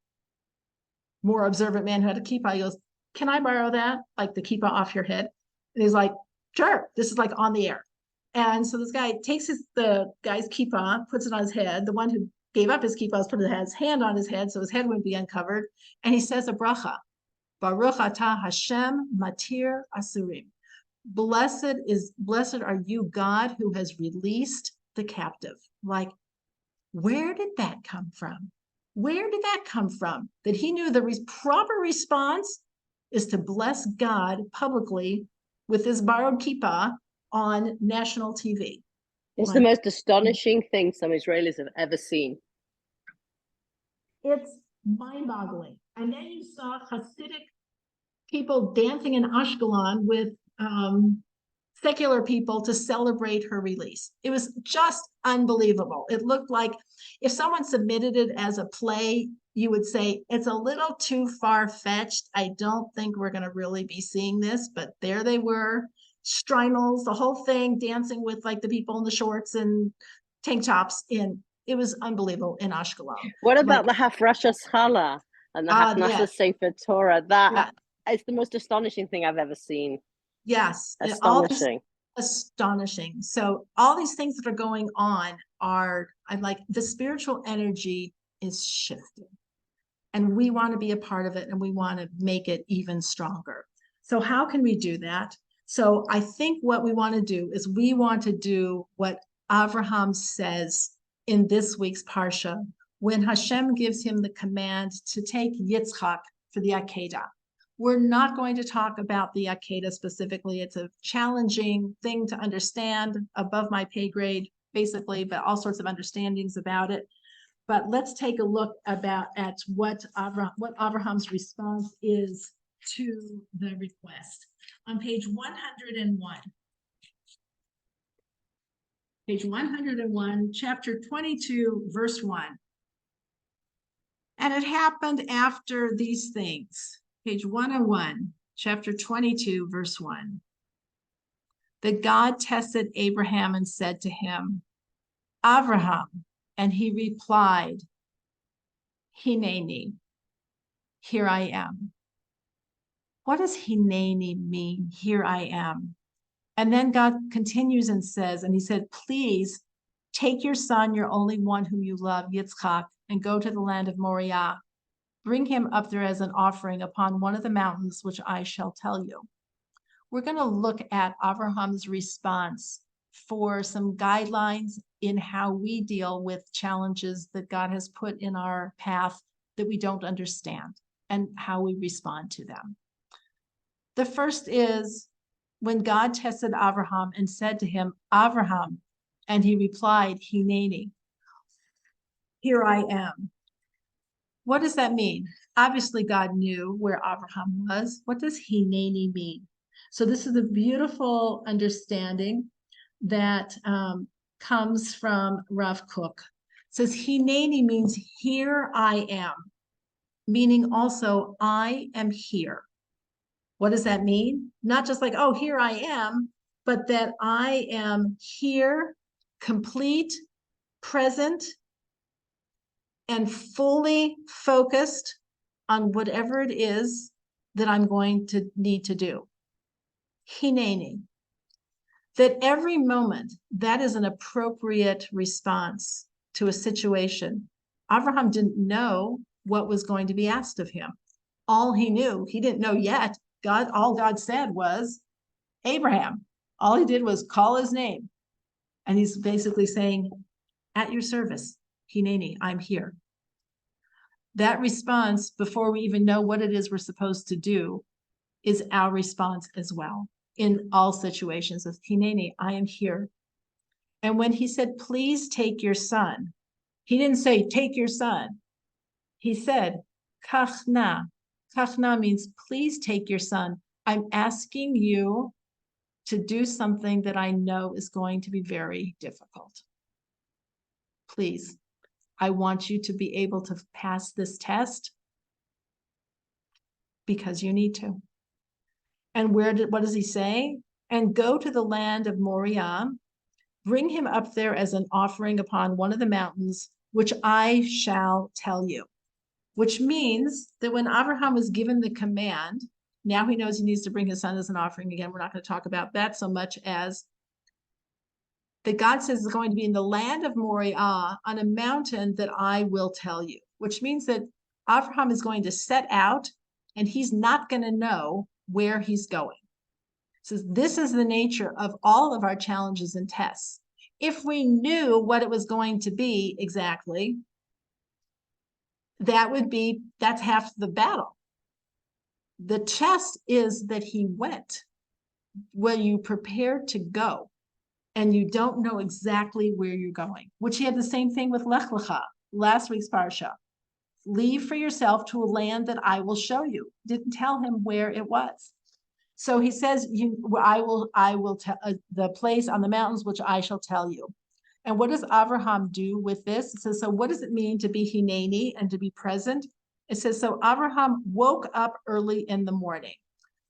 more observant man who had a kippah, he goes, "Can I borrow that? Like the kippah off your head?" And he's like, "Sure." This is like on the air. And so this guy takes the guy's kippah, puts it on his head. The one who gave up his kippah put his hand on his head so his head wouldn't be uncovered. And he says a bracha, Baruch atah Hashem matir asurim. Blessed are you, God, who has released the captive. Like, where did that come from? Where did that come from? That he knew the proper response is to bless God publicly with his borrowed kippah on national TV. It's the most astonishing thing some Israelis have ever seen. It's mind-boggling. And then you saw Hasidic people dancing in Ashkelon with secular people to celebrate her release. It was just unbelievable. It looked like if someone submitted it as a play, you would say, it's a little too far-fetched. I don't think we're going to really be seeing this, but there they were, strimals, the whole thing, dancing with like the people in the shorts and tank tops. It was unbelievable in Ashkelon. What about the Hafrashas Challah and the Hafnasha Sefer Torah? That is the most astonishing thing I've ever seen. Yes. Astonishing. Astonishing. So all these things that are going on I'm like, the spiritual energy is shifting. And we want to be a part of it, and we want to make it even stronger. So how can we do that? So I think what we want to do is we want to do what Avraham says in this week's parsha, when Hashem gives him the command to take Yitzchak for the Akedah. We're not going to talk about the Akedah specifically. It's a challenging thing to understand, above my pay grade, basically, but all sorts of understandings about it. But let's take a look at what Abraham's response is to the request. On page 101. Page 101, chapter 22, verse 1. And it happened after these things. Page 101, chapter 22, verse 1. That God tested Abraham and said to him, Abraham, and he replied, Hineni, here I am. What does Hineni mean, here I am? And then God continues and says, and he said, please take your son, your only one whom you love, Yitzchak, and go to the land of Moriah. Bring him up there as an offering upon one of the mountains, which I shall tell you. We're going to look at Abraham's response for some guidelines in how we deal with challenges that God has put in our path that we don't understand and how we respond to them. The first is when God tested Abraham and said to him, Abraham, and he replied, Hineni, here I am. What does that mean? Obviously, God knew where Abraham was. What does Hineni mean? So this is a beautiful understanding that comes from Rav Kook. It says Hineni means here I am, meaning also I am here. What does that mean? Not just like, oh, here I am, but that I am here, complete, present, and fully focused on whatever it is that I'm going to need to do. Hineni. That every moment, that is an appropriate response to a situation. Abraham didn't know what was going to be asked of him. All he knew, he didn't know yet. All God said was, Abraham. All he did was call his name. And he's basically saying, at your service, Hineni, I'm here. That response, before we even know what it is we're supposed to do, is our response as well in all situations of Hineni, I am here. And when he said, please take your son, he didn't say, take your son. He said, kachna. Kachna means, please take your son. I'm asking you to do something that I know is going to be very difficult. Please, I want you to be able to pass this test because you need to. And what does he say? And go to the land of Moriah, bring him up there as an offering upon one of the mountains, which I shall tell you. Which means that when Abraham was given the command, now he knows he needs to bring his son as an offering. Again, we're not going to talk about that so much as that God says is going to be in the land of Moriah on a mountain that I will tell you, which means that Abraham is going to set out and he's not going to know where he's going. So this is the nature of all of our challenges and tests. If we knew what it was going to be exactly, that's half the battle. The test is that he went. When you prepared to go and you don't know exactly where you're going, which he had the same thing with Lech Lecha, last week's parsha. Leave for yourself to a land that I will show you. Didn't tell him where it was. So he says, I will tell the place on the mountains, which I shall tell you. And what does Abraham do with this? It says, so what does it mean to be hineni and to be present? It says, so Abraham woke up early in the morning.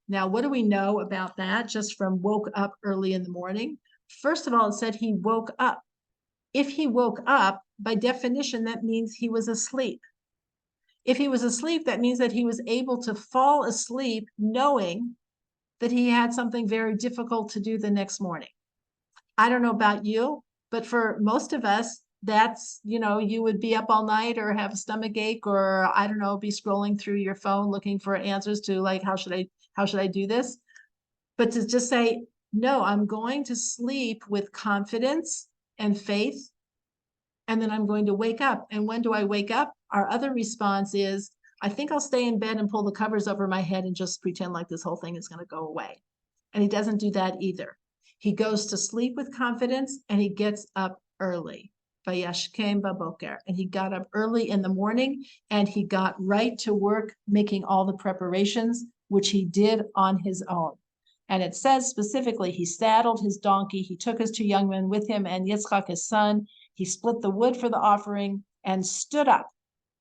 Now, what do we know about that just from woke up early in the morning? First of all, it said he woke up. If he woke up, by definition, that means he was asleep. If he was asleep, that means that he was able to fall asleep knowing that he had something very difficult to do the next morning. I don't know about you, but for most of us, that's, you would be up all night or have a stomach ache or, I don't know, be scrolling through your phone looking for answers to like, how should I do this? But to just say, no, I'm going to sleep with confidence and faith, and then I'm going to wake up. And when do I wake up? Our other response is, I think I'll stay in bed and pull the covers over my head and just pretend like this whole thing is going to go away. And he doesn't do that either. He goes to sleep with confidence and he gets up early. Vayashkem baboker. And he got up early in the morning and he got right to work making all the preparations, which he did on his own. And it says specifically, he saddled his donkey, he took his two young men with him and Yitzchak, his son. He split the wood for the offering and stood up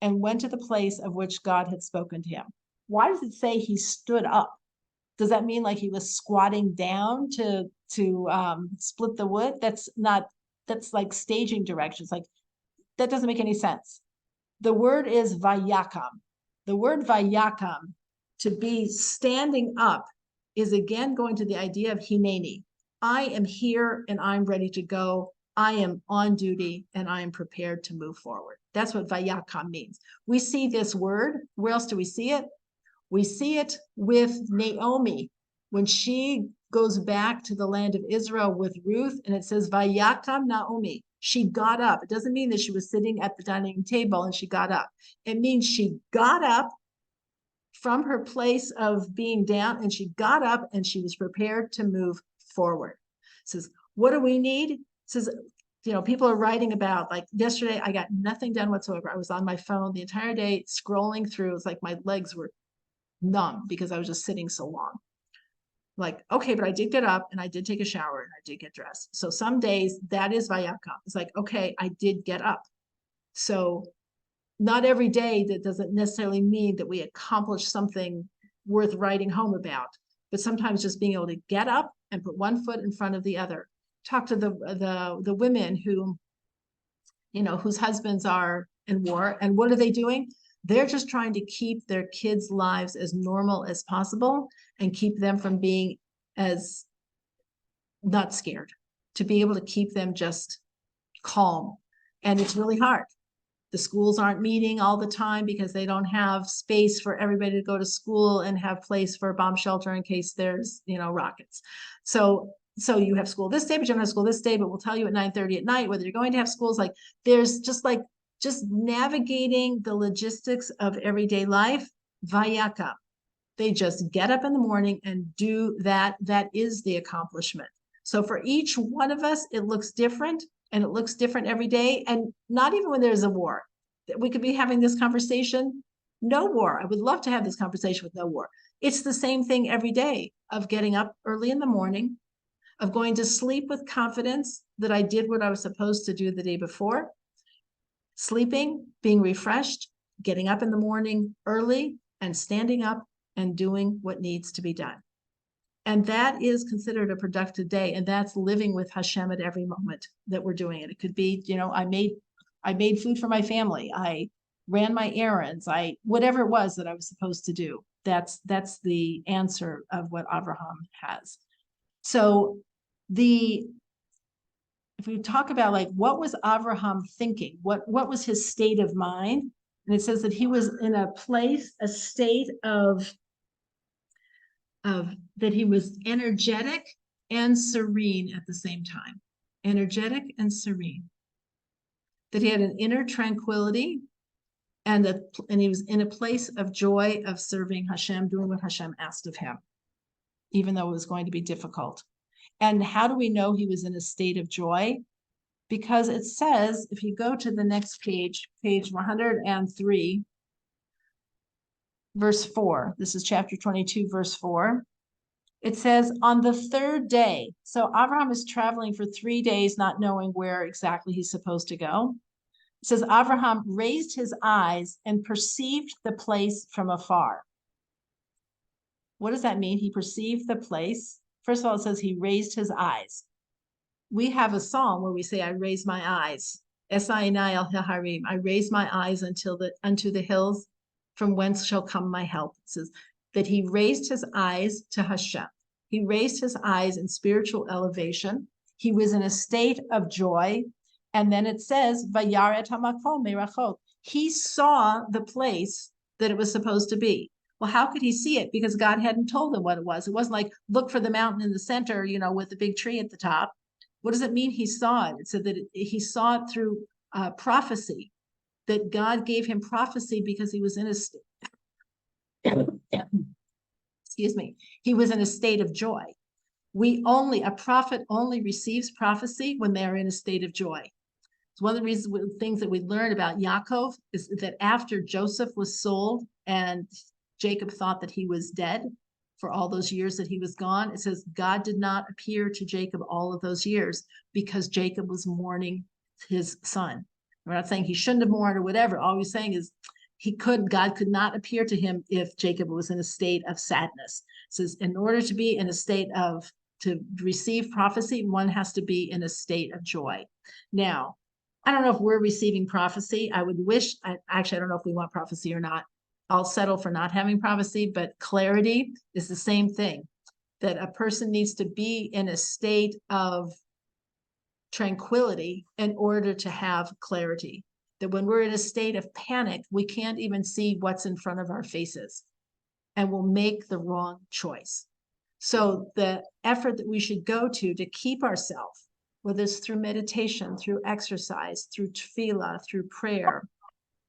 and went to the place of which God had spoken to him. Why does it say he stood up? Does that mean like he was squatting down to split the wood? That's like staging directions. Like that doesn't make any sense. The word is vayakam. The word vayakam, to be standing up, is again going to the idea of hineni. I am here and I'm ready to go. I am on duty and I am prepared to move forward. That's what vayakam means. We see this word. Where else do we see it? We see it with Naomi when she goes back to the land of Israel with Ruth, and it says vayakam Naomi. She got up. It doesn't mean that she was sitting at the dining table and she got up. It means she got up from her place of being down and she got up and she was prepared to move forward. It says, what do we need? It says, people are writing about, like yesterday, I got nothing done whatsoever. I was on my phone the entire day scrolling through. It's like my legs were numb because I was just sitting so long. Like, okay, but I did get up and I did take a shower and I did get dressed. So some days that is vayakam. It's like, okay, I did get up. So not every day that doesn't necessarily mean that we accomplish something worth writing home about, but sometimes just being able to get up and put one foot in front of the other. Talk to the women who, whose husbands are in war, and what are they doing? They're just trying to keep their kids' lives as normal as possible and keep them from being as not scared, to be able to keep them just calm. And it's really hard. The schools aren't meeting all the time because they don't have space for everybody to go to school and have place for a bomb shelter in case there's, rockets. So you have school this day, but you don't have school this day, but we'll tell you at 9:30 at night whether you're going to have schools. Like there's just navigating the logistics of everyday life, vayakam. They just get up in the morning and do that. That is the accomplishment. So for each one of us, it looks different, and it looks different every day. And not even when there's a war. We could be having this conversation, no war. I would love to have this conversation with no war. It's the same thing every day of getting up early in the morning, of going to sleep with confidence that I did what I was supposed to do the day before, sleeping, being refreshed, getting up in the morning early and standing up and doing what needs to be done. And that is considered a productive day. And that's living with Hashem at every moment that we're doing it. It could be, I made food for my family. I ran my errands. Whatever it was that I was supposed to do. That's the answer of what Abraham has. So if we talk about like, what was Abraham thinking? What was his state of mind? And it says that he was in a state of that he was energetic and serene at the same time. Energetic and serene. That he had an inner tranquility, and he was in a place of joy of serving Hashem, doing what Hashem asked of him, even though it was going to be difficult. And how do we know he was in a state of joy? Because it says, if you go to the next page 103, verse 4, this is chapter 22, verse 4. It says, on the third day, so Abraham is traveling for 3 days, not knowing where exactly he's supposed to go. It says, Abraham raised his eyes and perceived the place from afar. What does that mean? He perceived the place. First of all, it says he raised his eyes. We have a song where we say, I raise my eyes. Esayinai el harim. I raise my eyes unto the hills, from whence shall come my help. It says that he raised his eyes to Hashem. He raised his eyes in spiritual elevation. He was in a state of joy. And then it says, Vayaret hamakom merachot. He saw the place that it was supposed to be. Well, how could he see it? Because God hadn't told him what it was. It wasn't like, look for the mountain in the center, with the big tree at the top. What does it mean he saw it? It said that he saw it through prophecy, that God gave him prophecy because he was in he was in a state of joy. A prophet only receives prophecy when they're in a state of joy. It's one of the things that we learn about Yaakov is that after Joseph was sold and Jacob thought that he was dead for all those years that he was gone, it says God did not appear to Jacob all of those years because Jacob was mourning his son. We're not saying he shouldn't have mourned or whatever. All we're saying is God could not appear to him if Jacob was in a state of sadness. It says in order to be in a state to receive prophecy, one has to be in a state of joy. Now, I don't know if we're receiving prophecy. I don't know if we want prophecy or not. I'll settle for not having prophecy, but clarity is the same thing, that a person needs to be in a state of tranquility in order to have clarity. That when we're in a state of panic, we can't even see what's in front of our faces and we'll make the wrong choice. So the effort that we should go to keep ourselves, whether it's through meditation, through exercise, through tefillah, through prayer,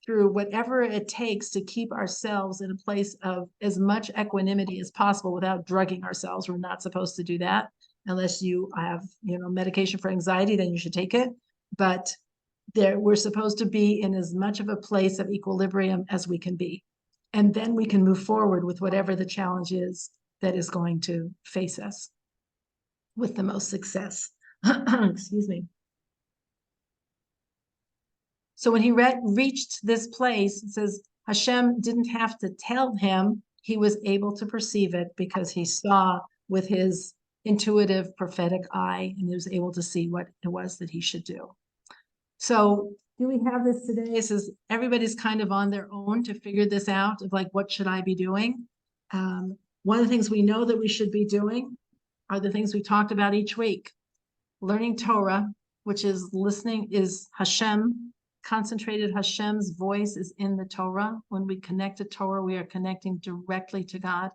through whatever it takes to keep ourselves in a place of as much equanimity as possible without drugging ourselves. We're not supposed to do that unless you have, medication for anxiety, then you should take it. But we're supposed to be in as much of a place of equilibrium as we can be. And then we can move forward with whatever the challenge is that is going to face us with the most success. Excuse me. So when he reached this place, it says Hashem didn't have to tell him, he was able to perceive it because he saw with his intuitive prophetic eye, and he was able to see what it was that he should do. So do we have this today? It says everybody's kind of on their own to figure this out of like, what should I be doing? One of the things we know that we should be doing are the things we talked about each week. Learning Torah, which is listening, is Hashem. Concentrated Hashem's voice is in the Torah. When we connect to Torah, we are connecting directly to God.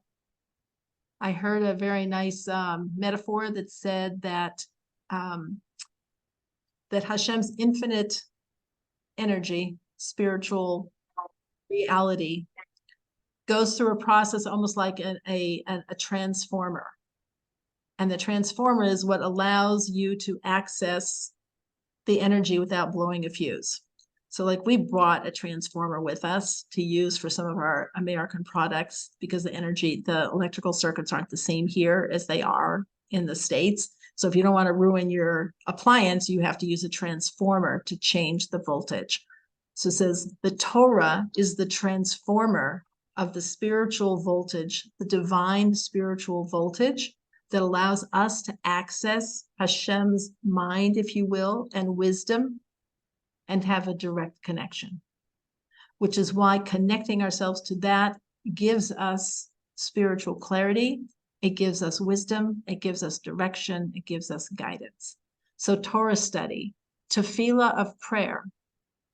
I heard a very nice metaphor that said that Hashem's infinite energy, spiritual reality, goes through a process almost like a transformer. And the transformer is what allows you to access the energy without blowing a fuse. So like we brought a transformer with us to use for some of our American products because the electrical circuits aren't the same here as they are in the States. So if you don't want to ruin your appliance, you have to use a transformer to change the voltage. So it says the Torah is the transformer of the spiritual voltage, the divine spiritual voltage that allows us to access Hashem's mind, if you will, and wisdom, and have a direct connection, which is why connecting ourselves to that gives us spiritual clarity. It gives us wisdom. It gives us direction. It gives us guidance. So Torah study, tefillah of prayer,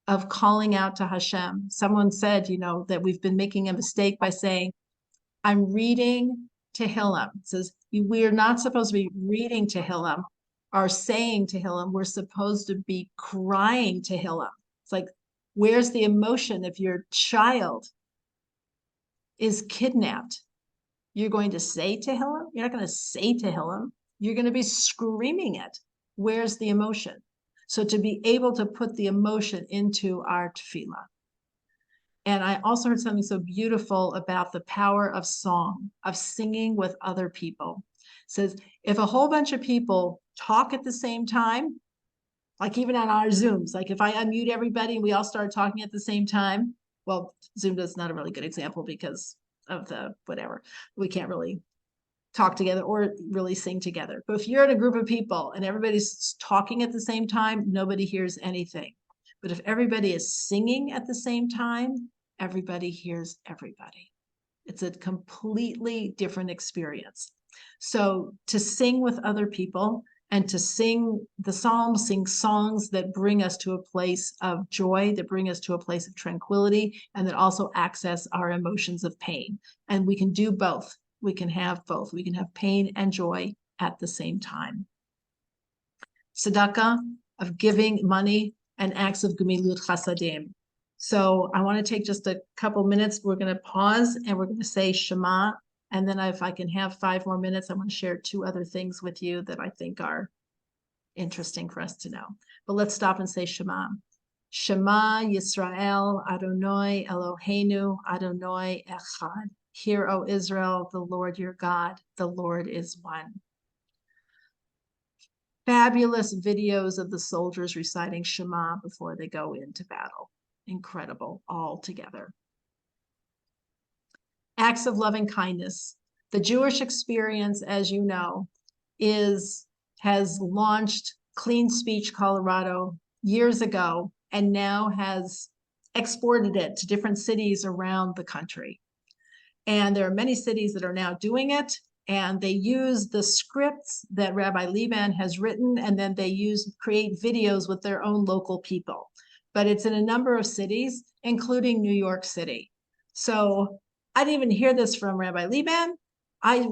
of calling out to Hashem. Someone said, that we've been making a mistake by saying, I'm reading Tehillim. It says, we're not supposed to be reading Tehillim or saying Tehillim. We're supposed to be crying Tehillim. It's like, where's the emotion if your child is kidnapped? You're going to say Tehillim? You're not going to say Tehillim. You're going to be screaming it. Where's the emotion? So to be able to put the emotion into our tefillah. And I also heard something so beautiful about the power of song, of singing with other people. It says, if a whole bunch of people talk at the same time, like even on our Zooms, like if I unmute everybody and we all start talking at the same time, well, Zoom is not a really good example because of the whatever. We can't really talk together or really sing together. But if you're in a group of people and everybody's talking at the same time, nobody hears anything. But if everybody is singing at the same time, everybody hears everybody. It's a completely different experience. So to sing with other people and to sing the Psalms, sing songs that bring us to a place of joy, that bring us to a place of tranquility, and that also access our emotions of pain. And we can do both. We can have both. We can have pain and joy at the same time. Tzedakah, of giving money, and acts of gemilut chasadim. So I want to take just a couple minutes. We're going to pause and we're going to say Shema. And then if I can have 5 more minutes, I want to share 2 other things with you that I think are interesting for us to know. But let's stop and say Shema. Shema Yisrael, Adonai Eloheinu, Adonai Echad. Hear, O Israel, the Lord your God, the Lord is one. Fabulous videos of the soldiers reciting Shema before they go into battle. Incredible, all together. Acts of loving kindness. The Jewish experience, as you know, has launched Clean Speech Colorado years ago and now has exported it to different cities around the country. And there are many cities that are now doing it, and they use the scripts that Rabbi Liban has written, and then they create videos with their own local people. But it's in a number of cities, including New York City. So I didn't even hear this from Rabbi Liban. I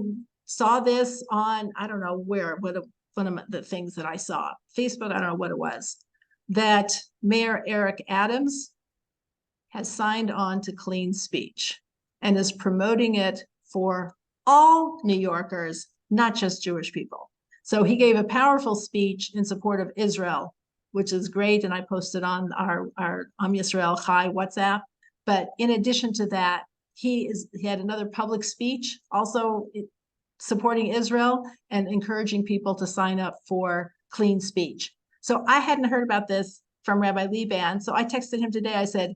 saw this on, I don't know where, one of the things that I saw, Facebook, I don't know what it was, that Mayor Eric Adams has signed on to Clean Speech and is promoting it for all New Yorkers, not just Jewish people. So he gave a powerful speech in support of Israel, which is great. And I posted on our Am Yisrael Chai WhatsApp. But in addition to that, he had another public speech also supporting Israel and encouraging people to sign up for Clean Speech. So I hadn't heard about this from Rabbi Liban. So I texted him today. I said,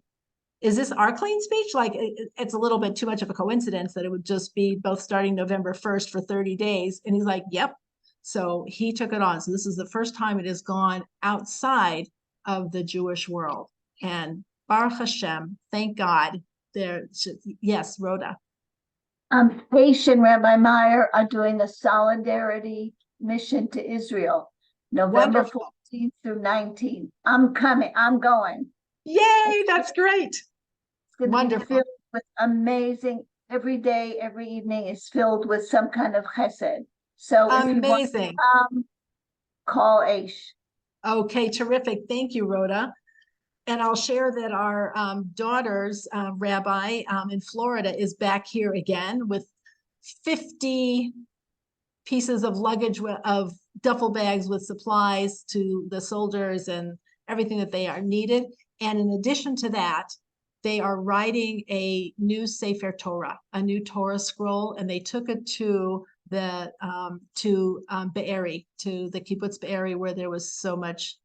is this our Clean Speech? Like, it's a little bit too much of a coincidence that it would just be both starting November 1st for 30 days. And he's like, yep. So he took it on. So this is the first time it has gone outside of the Jewish world. And Baruch Hashem, thank God. Yes, Rhoda. Haitian Rabbi Meyer are doing a solidarity mission to Israel, November Wonderful. 14th through 19th. I'm coming. I'm going. Yay, that's great. It's going to Wonderful. be filled with amazing. Every day, every evening is filled with some kind of chesed. So if you want to call Aish. Okay, terrific. Thank you, Rhoda. And I'll share that our daughter's rabbi in Florida is back here again with 50 pieces of luggage of duffel bags with supplies to the soldiers and everything that they are needed. And in addition to that, they are writing a new Sefer Torah, a new Torah scroll, and they took it to the Be'eri, to the kibbutz Be'eri, where there was so much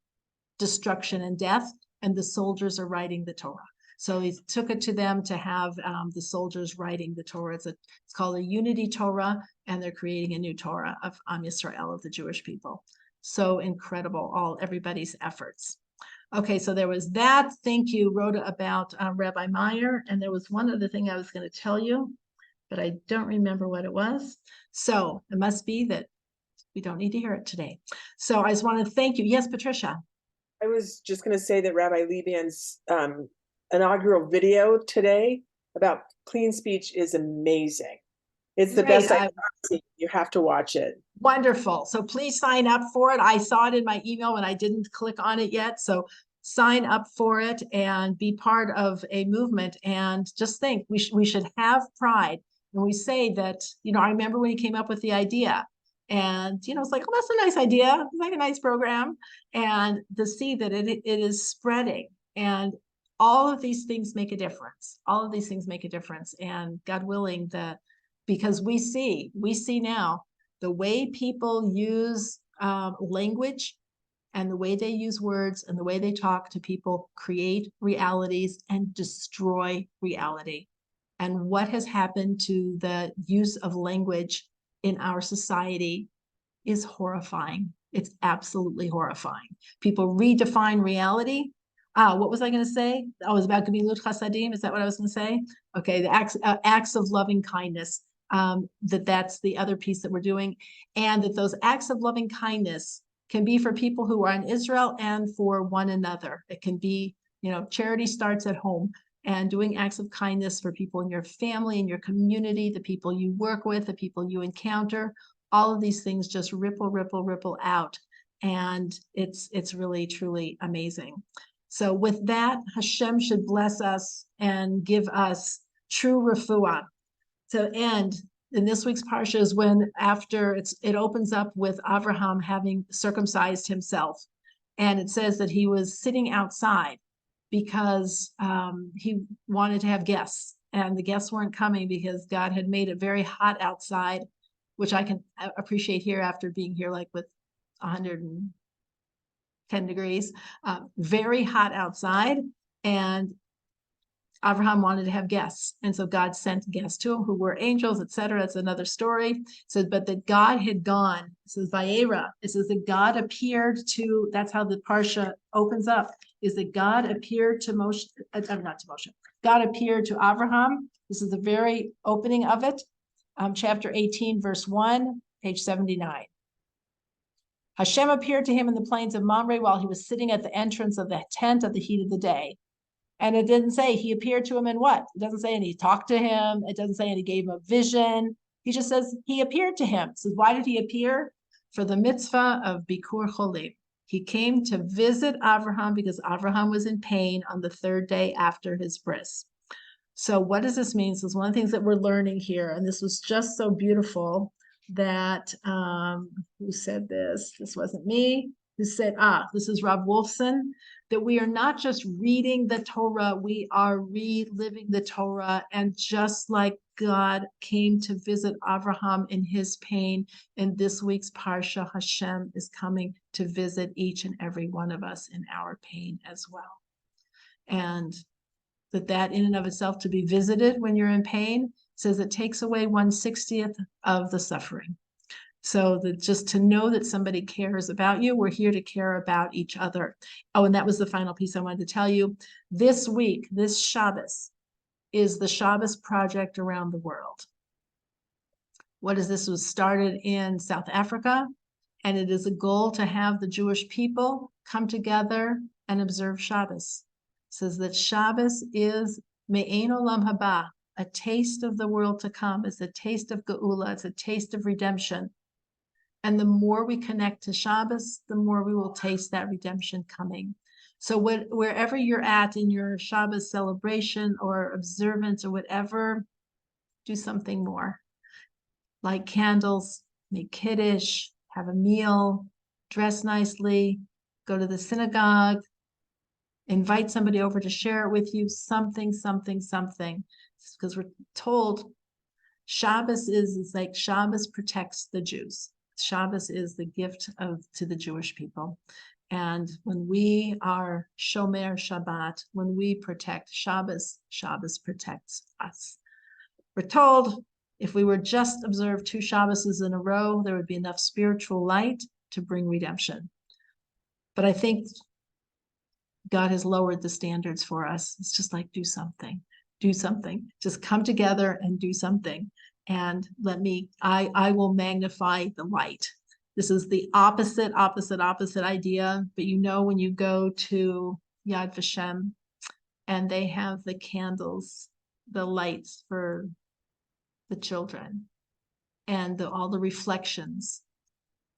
destruction and death, and the soldiers are writing the Torah. So he took it to them to have the soldiers writing the Torah. It's called a Unity Torah, and they're creating a new Torah of Am Yisrael, of the Jewish people. So incredible, everybody's efforts. Okay, so there was that. Thank you, Rhoda, about Rabbi Meyer. And there was one other thing I was going to tell you, but I don't remember what it was. So it must be that we don't need to hear it today. So I just want to thank you. Yes, Patricia. I was just going to say that Rabbi Liban's inaugural video today about clean speech is amazing. It's the best I've seen. You have to watch it. Wonderful. So please sign up for it. I saw it in my email when I didn't click on it yet. So sign up for it and be part of a movement. And just think, we should have pride. And we say that, I remember when he came up with the idea. And, it's like, oh, that's a nice idea. It's like a nice program. And to see that it is spreading. And all of these things make a difference. All of these things make a difference. And God willing, because we see now the way people use language and the way they use words and the way they talk to people create realities and destroy reality. And what has happened to the use of language in our society is horrifying. It's absolutely horrifying. People redefine reality. What was I going to say? Oh, it was about Gemilut Chasadim. Is that what I was going to say? Okay, the acts of loving kindness. That's the other piece that we're doing. And that those acts of loving kindness can be for people who are in Israel and for one another. It can be, charity starts at home. And doing acts of kindness for people in your family, in your community, the people you work with, the people you encounter, all of these things just ripple out. And it's really, truly amazing. So with that, Hashem should bless us and give us true refuah. To end, in this week's parsha is when after it opens up with Abraham having circumcised himself. And it says that he was sitting outside because he wanted to have guests, and the guests weren't coming because God had made it very hot outside, which I can appreciate here after being here like with 110 degrees, very hot outside. And Abraham wanted to have guests. And so God sent guests to him who were angels, etc. It's another story. So, but that God had gone, it says Vayera, it says that God appeared to, that's how the parsha opens up, is that God appeared to Moshe, not to Moshe, God appeared to Abraham. This is the very opening of it. Chapter 18, verse 1, page 79. Hashem appeared to him in the plains of Mamre while he was sitting at the entrance of the tent at the heat of the day. And it didn't say he appeared to him in what? It doesn't say and he talked to him. It doesn't say and he gave him a vision. He just says he appeared to him. So why did he appear? For the mitzvah of Bikur Cholim. He came to visit Abraham because Abraham was in pain on the third day after his bris. So what does this mean? So it's one of the things that we're learning here. And this was just so beautiful that, who said this? This wasn't me. Who said, this is Rob Wolfson, that we are not just reading the Torah, we are reliving the Torah. And just like God came to visit Abraham in his pain, in this week's parsha, Hashem is coming to visit each and every one of us in our pain as well. And that in and of itself, to be visited when you're in pain, says it takes away 1/60th of the suffering. So that just to know that somebody cares about you, we're here to care about each other. Oh, and that was the final piece I wanted to tell you. This week, this Shabbos, is the Shabbos Project around the world. What is this? It was started in South Africa, and it is a goal to have the Jewish people come together and observe Shabbos. It says that Shabbos is Me'ein Olam Haba, a taste of the world to come. It's a taste of Geula. It's a taste of redemption. And the more we connect to Shabbos, the more we will taste that redemption coming. So wherever you're at in your Shabbos celebration or observance or whatever, do something more. Light candles, make kiddush, have a meal, dress nicely, go to the synagogue, invite somebody over to share it with you, something. Because we're told Shabbos is like Shabbos protects the Jews. Shabbos is the gift to the Jewish people. And when we are Shomer Shabbat, when we protect Shabbos, Shabbos protects us. We're told if we were just observe 2 Shabbos in a row, there would be enough spiritual light to bring redemption. But I think God has lowered the standards for us. It's just like, do something, just come together and do something. And I will magnify the light. This is the opposite idea. But when you go to Yad Vashem and they have the candles, the lights for the children and all the reflections,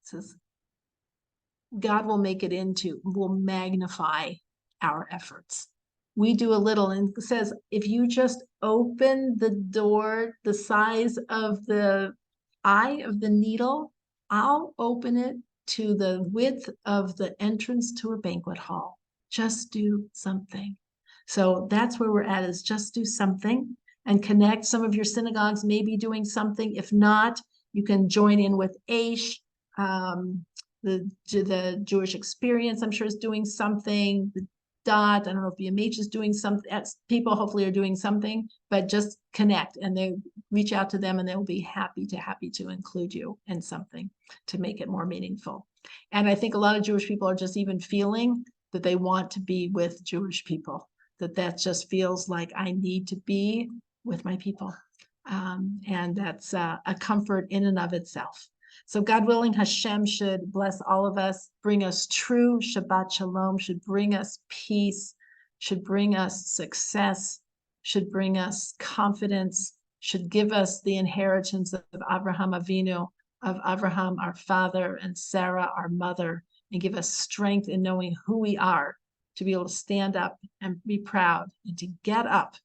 it says, God will will magnify our efforts. We do a little, and it says, if you just open the door the size of the eye of the needle, I'll open it to the width of the entrance to a banquet hall. Just do something. So that's where we're at, is just do something and connect. Some of your synagogues may be doing something. If not, you can join in with Aish. The Jewish Experience, I'm sure, is doing something. The Dot, I don't know if BMH is doing something. People hopefully are doing something, but just connect and they reach out to them and they'll be happy to include you in something to make it more meaningful. And I think a lot of Jewish people are just even feeling that they want to be with Jewish people, that just feels like I need to be with my people. And that's a comfort in and of itself. So God willing, Hashem should bless all of us, bring us true Shabbat Shalom, should bring us peace, should bring us success, should bring us confidence, should give us the inheritance of Abraham Avinu, of Abraham, our father, and Sarah, our mother, and give us strength in knowing who we are, to be able to stand up and be proud, and to get up,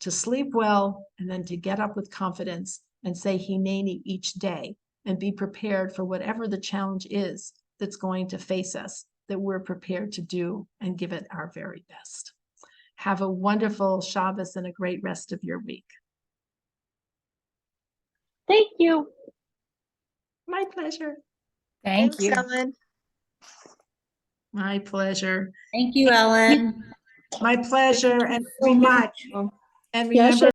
to sleep well, and then to get up with confidence and say Hineni each day, and be prepared for whatever the challenge is that's going to face us, that we're prepared to do and give it our very best. Have a wonderful Shabbos and a great rest of your week. Thank you. My pleasure. Thanks, Ellen. My pleasure. Thank you, Ellen. My pleasure. And so much. remember,